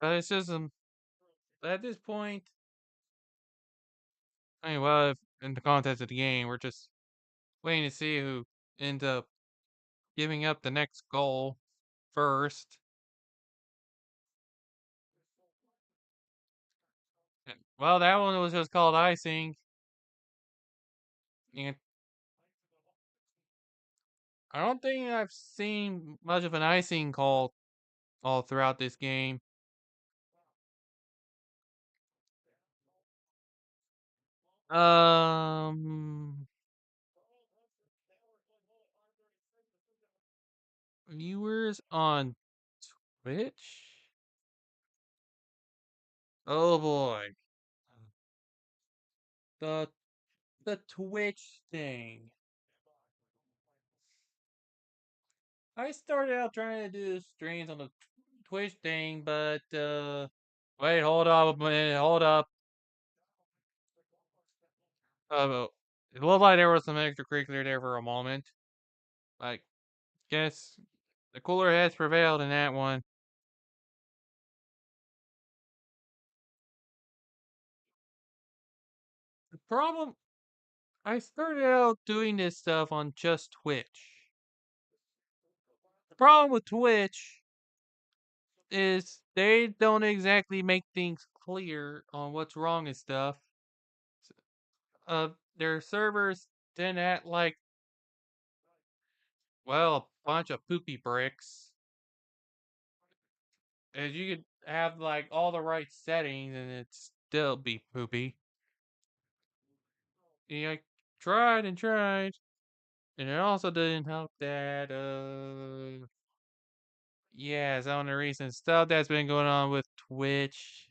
But it's just at this point. I mean, well, if in the context of the game, we're just waiting to see who ends up giving up the next goal first. Well, that one was just called icing. And I don't think I've seen much of an icing call all throughout this game. Um, Viewers on Twitch? Oh boy. The the Twitch thing. I started out trying to do streams on the Twitch thing, but wait, hold up a minute, hold up. It looked like there was some extracurricular there for a moment. Like, guess the cooler heads prevailed in that one. The problem, I started out doing this stuff on just Twitch. The problem with Twitch is they don't exactly make things clear on what's wrong and stuff. Their servers tend to act like, well, a bunch of poopy bricks. As you could have like all the right settings and it still be poopy. And I tried and tried, and it also didn't help that yeah, some of the recent stuff that's been going on with Twitch.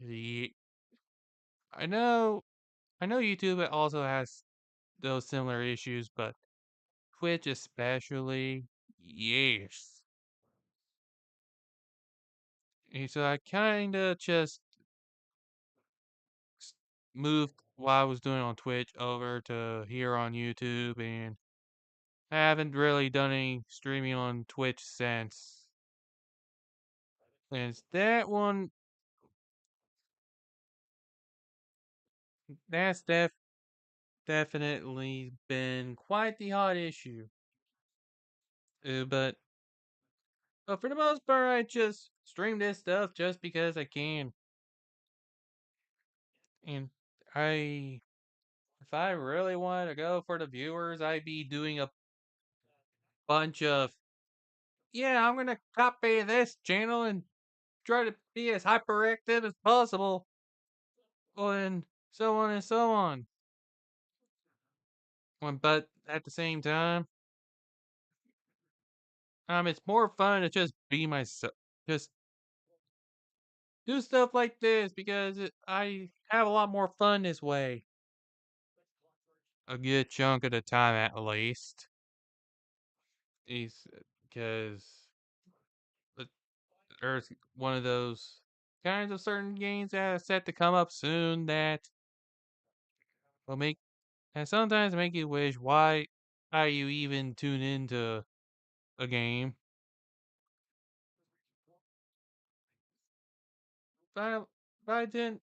I know I know YouTube also has those similar issues, but Twitch especially, yes. And so I kinda just s- moved what I was doing on Twitch over to here on YouTube, and I haven't really done any streaming on Twitch since. Since that one, that's definitely been quite the hot issue. But for the most part, I just stream this stuff just because I can. And I, if I really wanted to go for the viewers, I'd be doing a bunch of, yeah, I'm gonna copy this channel and try to be as hyperactive as possible, and so on and so on. But at the same time, it's more fun to just be myself, just do stuff like this because I have a lot more fun this way. A good chunk of the time, at least. Is because there's one of those kinds of certain games that are set to come up soon that will make and sometimes make you wish why are you even tune into a game. But but I didn't.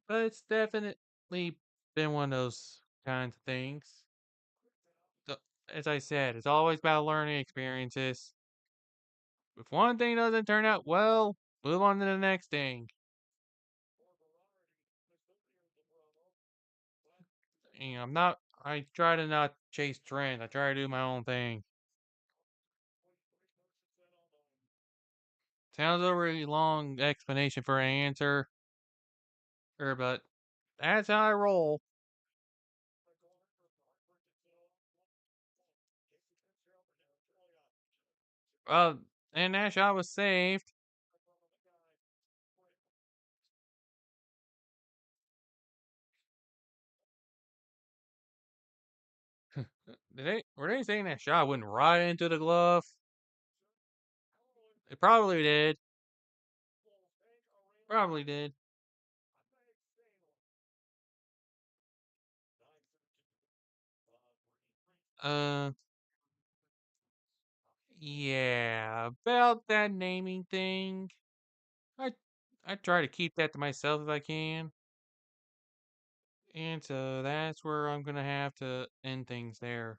But it's definitely been one of those kinds of things. So, as I said, it's always about learning experiences. If one thing doesn't turn out well, move on to the next thing. I'm not. I try to not chase trends. I try to do my own thing. Sounds a really long explanation for an answer, but that's how I roll. Uh, and that shot was saved. Were they saying that shot went right into the glove? It probably did. Probably did. Uh, yeah, about that naming thing. I I try to keep that to myself if I can. And so that's where I'm gonna have to end things there.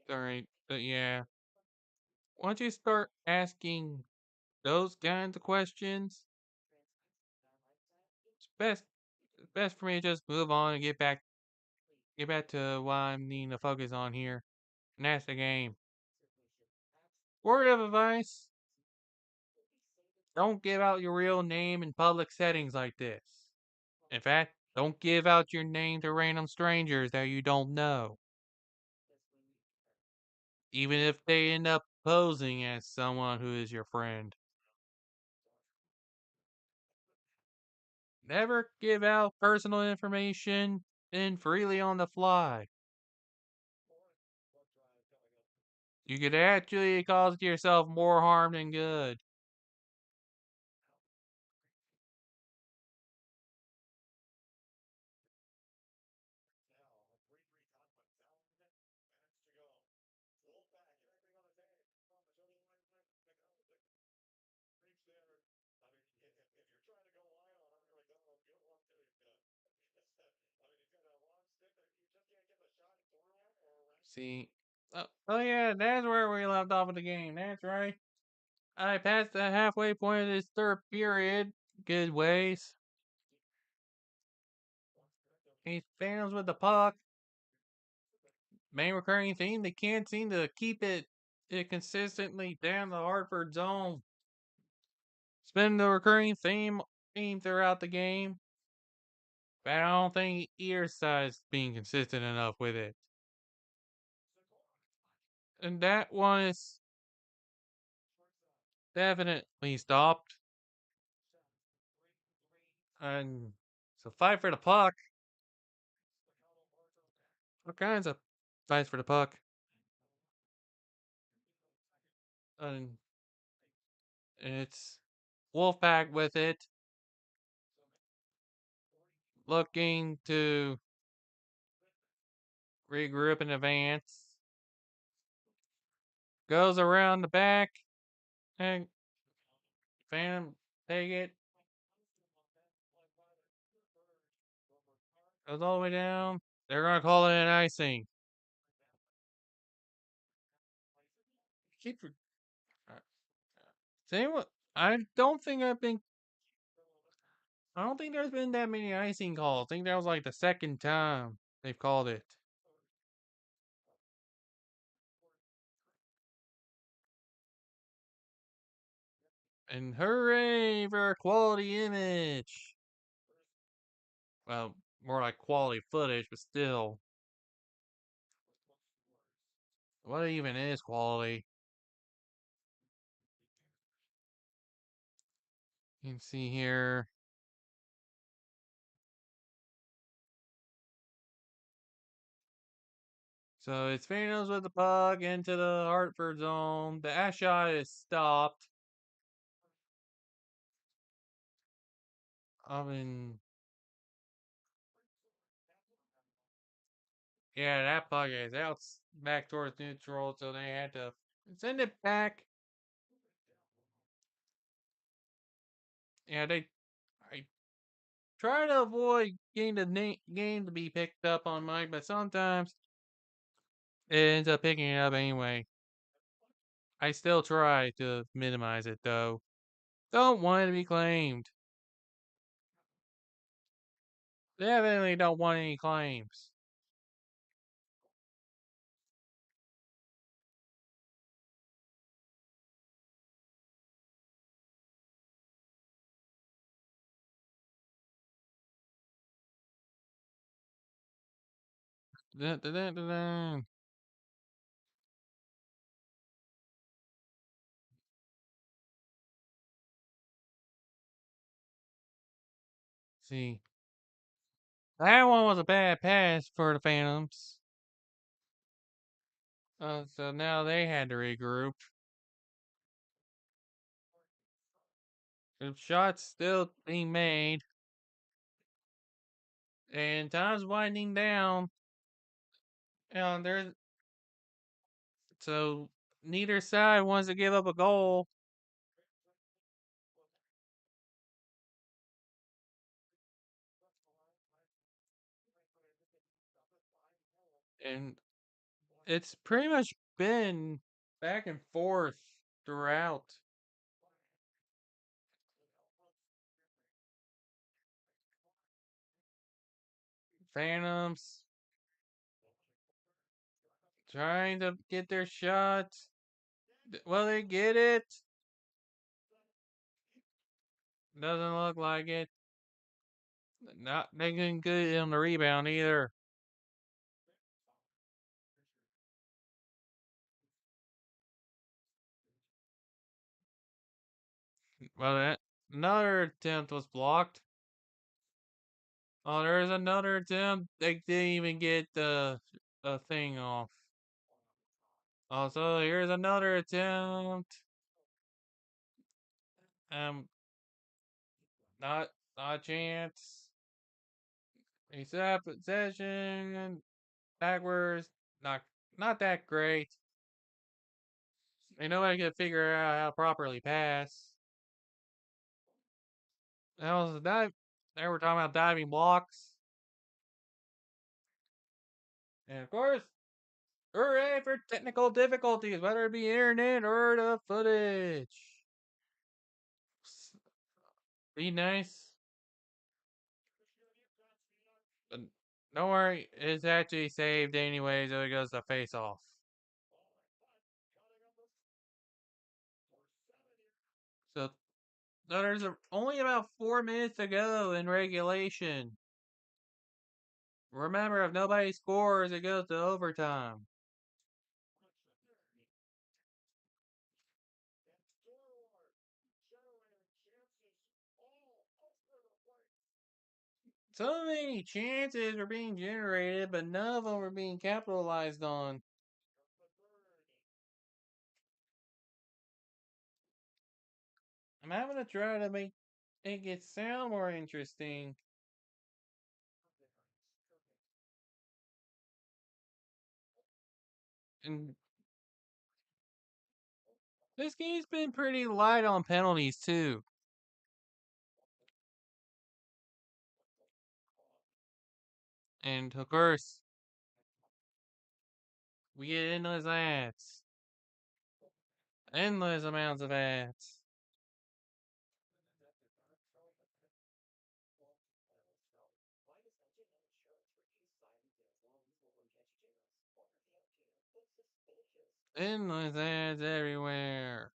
All right, but yeah, once you start asking those kinds of questions, it's best for me to just move on and get back to what I'm needing to focus on here, and that's the game. Word of advice: don't give out your real name in public settings like this. In fact, don't give out your name to random strangers that you don't know, even if they end up posing as someone who is your friend. Never give out personal information in freely on the fly. You could actually cause yourself more harm than good. See, oh yeah, that's where we left off of the game. That's right. I passed the halfway point of this third period. Good ways. He fails with the puck. Main recurring theme, they can't seem to keep it consistently down the Hartford zone. It's been the recurring theme throughout the game. But I don't think either side's being consistent enough with it. And that one is definitely stopped. And so fight for the puck. All kinds of fights for the puck. And it's Wolfpack with it. Looking to regroup in advance. Goes around the back. And Phantom take it. Goes all the way down. They're gonna call it an icing. Keep Same what I don't think I've been I don't think there's been that many icing calls. I think that was like the second time they've called it. And hooray for quality image. Well, more like quality footage, but still. What even is quality? You can see here. So it's Phantoms with the puck into the Hartford zone. The ass shot is stopped. I mean, yeah, that puck is out back towards neutral, so they had to send it back. Yeah, I try to avoid getting the game to be picked up on mic, but sometimes it ends up picking it up anyway. I still try to minimize it though. Don't want it to be claimed. Definitely don't want any claims. Dun, dun, dun, dun, dun. See, that one was a bad pass for the Phantoms. So now they had to regroup. The shots still being made. And time's winding down. There's so neither side wants to give up a goal. And it's pretty much been back and forth throughout. Phantoms trying to get their shots. Will they get it? Doesn't look like it. Not making good on the rebound either. Well, another attempt was blocked. Oh, there's another attempt. They didn't even get the thing off. Also, here's another attempt. Um, not not a chance. Reset possession. Backwards. Not not that great. Ain't nobody can figure out how to properly pass. That was a dive. They were talking about diving blocks. And of course, hooray for technical difficulties, whether it be internet or the footage. Be nice. But don't worry, it's actually saved anyway, so it goes to face off. So, there's only about 4 minutes to go in regulation. Remember, if nobody scores, it goes to overtime. So many chances were being generated, but none of them were being capitalized on. I'm having to try to make it sound more interesting. And this game's been pretty light on penalties, too. And of course, we get endless ads. Endless amounts of ads. Endless ads everywhere.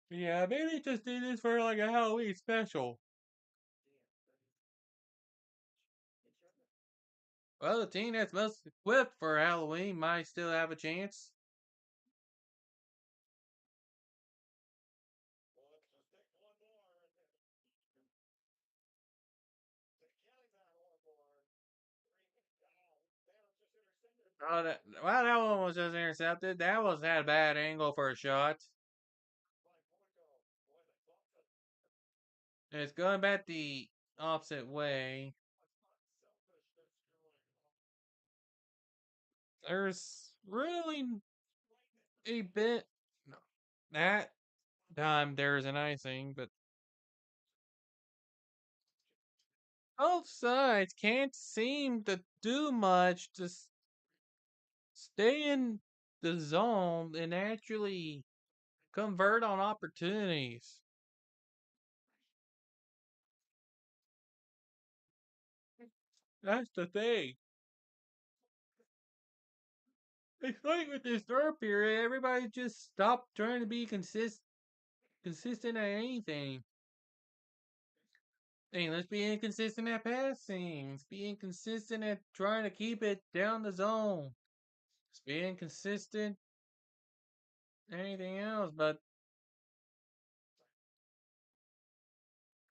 Yeah, maybe just do this for like a Halloween special. Well, the team that's most equipped for Halloween might still have a chance. Oh, that one was just intercepted. That was had a bad angle for a shot. And it's going back the opposite way. There's really a bit. No, that time there's an icing, but both sides can't seem to do much to stay in the zone and actually convert on opportunities. That's the thing. It's like with this third period, everybody just stopped trying to be consistent at anything. Hey, let's be inconsistent at passing. Let's be inconsistent at trying to keep it down the zone. Let's be inconsistent anything else, but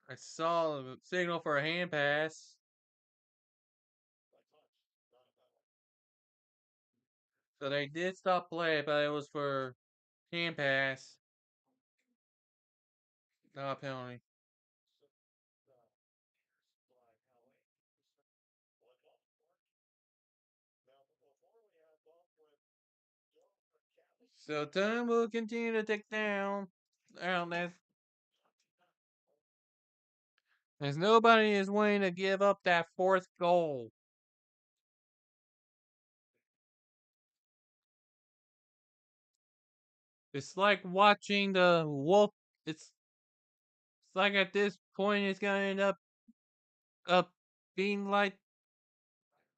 I saw a signal for a hand pass. So they did stop play, but it was for hand pass, not a penalty. So time will continue to tick down. Well, as nobody is willing to give up that fourth goal. It's like watching the wolf. It's like at this point, it's gonna end up being like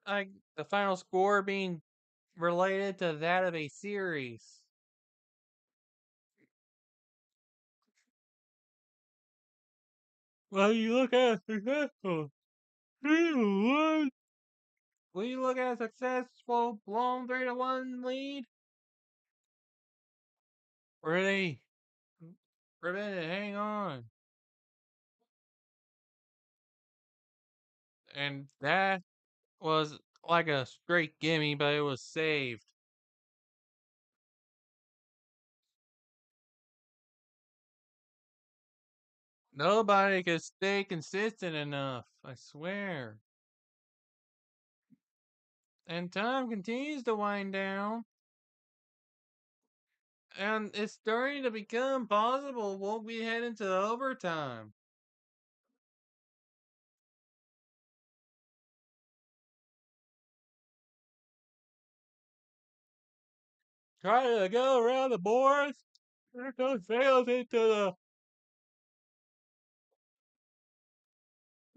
the final score being related to that of a series. Well, you look at successful. Will you look at a successful blown 3-1 lead? Or they prevented hang on? And that was like a straight gimme, but it was saved. Nobody could stay consistent enough, I swear. And time continues to wind down, and it's starting to become possible we'll be heading to overtime. Trying to go around the boards. There goes fails into the.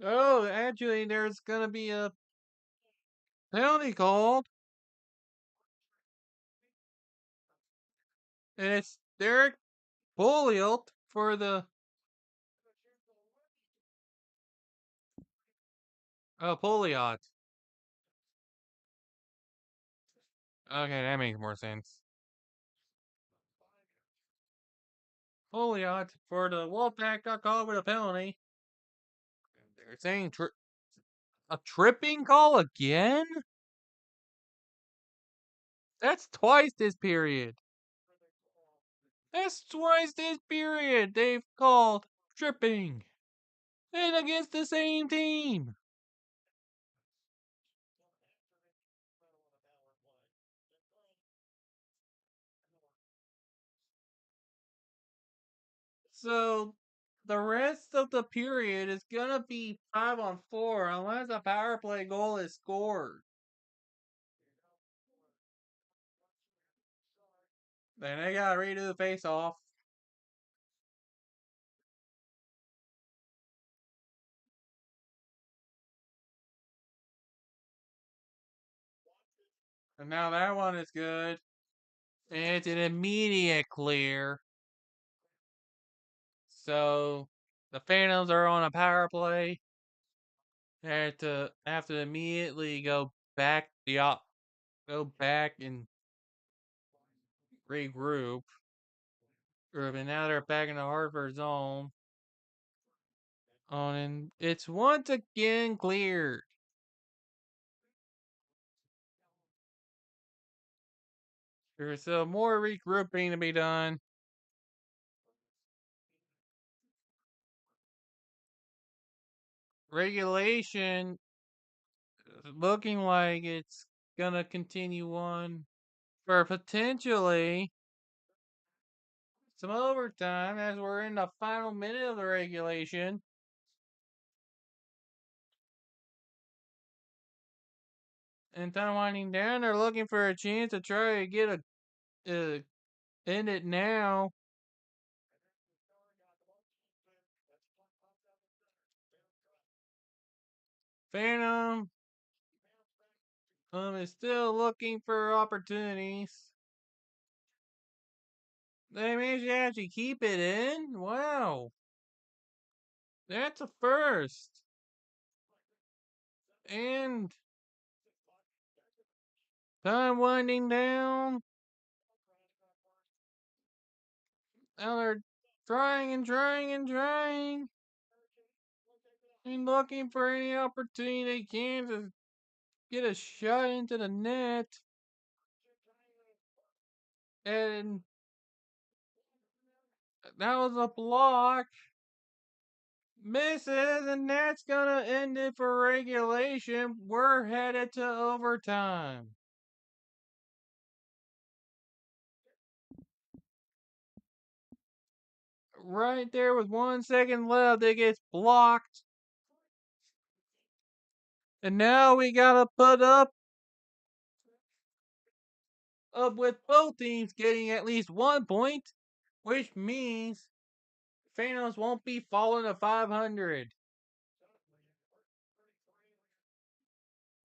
Oh, actually, there's gonna be a penalty called, and it's Derek Pouliot for the. Oh, Pouliot. Okay, that makes more sense. Pouliot for the Wolfpack got called with a penalty. They're saying a tripping call again? That's twice this period. That's twice this period they've called tripping. And against the same team. So the rest of the period is gonna be 5-on-4 unless a power play goal is scored. Then they gotta redo the face off. And now that one is good. And it's an immediate clear. So the Phantoms are on a power play. They have to immediately go back and regroup. And now they're back in the Hartford zone. And it's once again cleared. There's more regrouping to be done. Regulation looking like it's gonna continue on for potentially some overtime as we're in the final minute of the regulation. And time winding down, they're looking for a chance to try to get end it now. Phantom is still looking for opportunities. They managed to actually keep it in. Wow, that's a first. And time winding down. Now they're trying and trying and trying and looking for any opportunity they can to get a shot into the net. And that was a block. Misses, and that's gonna end it for regulation. We're headed to overtime. Right there with 1 second left, it gets blocked. And now we gotta put up with both teams getting at least 1 point, which means Phanos won't be falling to 500.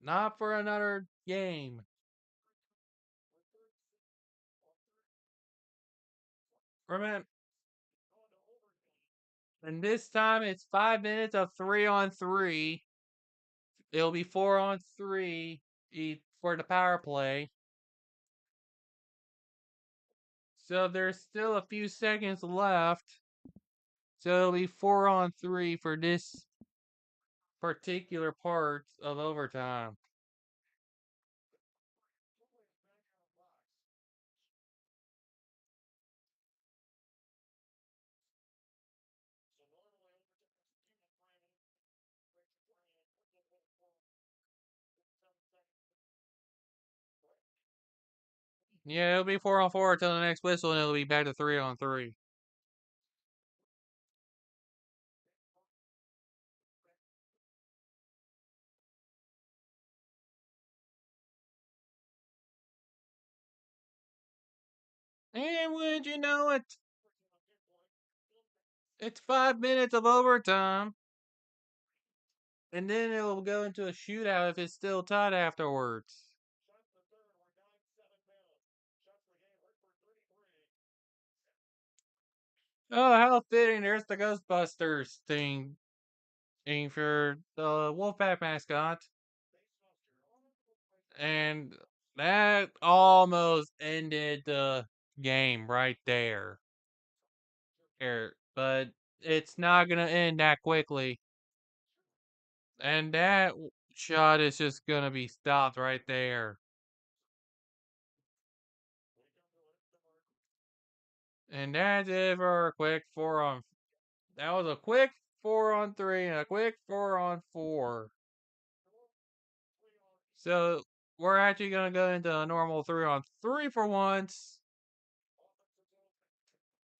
Not for another game. Remember, and this time it's 5 minutes of 3-on-3. It'll be 4-on-3 for the power play. So there's still a few seconds left. So it'll be 4-on-3 for this particular parts of overtime. Yeah, it'll be 4-on-4 until the next whistle, and it'll be back to 3-on-3. And would you know it? It's 5 minutes of overtime, and then it'll go into a shootout if it's still tied afterwards. Oh, how fitting! There's the Ghostbusters thing for the Wolfpack mascot, and that almost ended the game right there. But it's not gonna end that quickly, and that shot is just gonna be stopped right there. And that's it for a quick 4-on. That was a quick 4-on-3 and a quick 4-on-4. So we're actually gonna go into a normal 3-on-3 for once.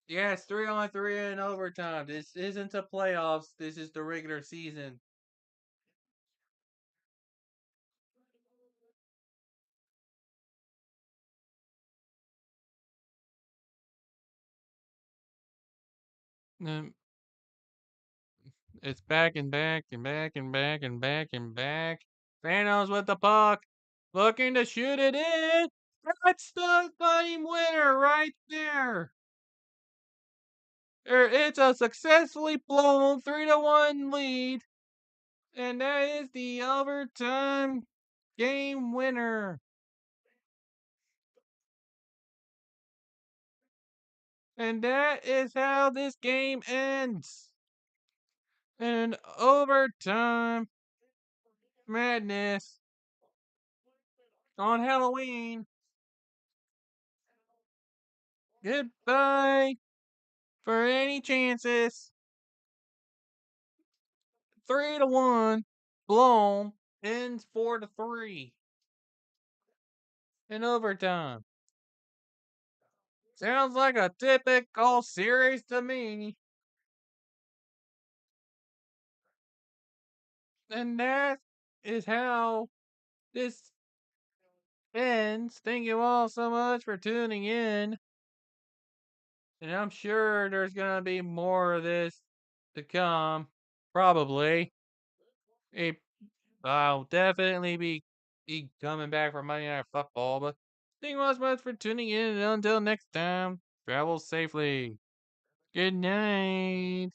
Yes, 3-on-3 in overtime. This isn't the playoffs. This is the regular season. Um, It's back and back and back and back and back and back. Thanos with the puck, looking to shoot it in. That's the game winner right there. It's a successfully blown 3-1 lead, and that is the overtime game winner. And that is how this game ends. And overtime madness on Halloween. Goodbye for any chances. 3-1 blown ends 4-3 in overtime. Sounds like a typical series to me. And that is how this ends. Thank you all so much for tuning in. And I'm sure there's going to be more of this to come. Probably. It, I'll definitely be coming back for Monday Night Football. But thank you all so much for tuning in. And until next time, travel safely. Good night.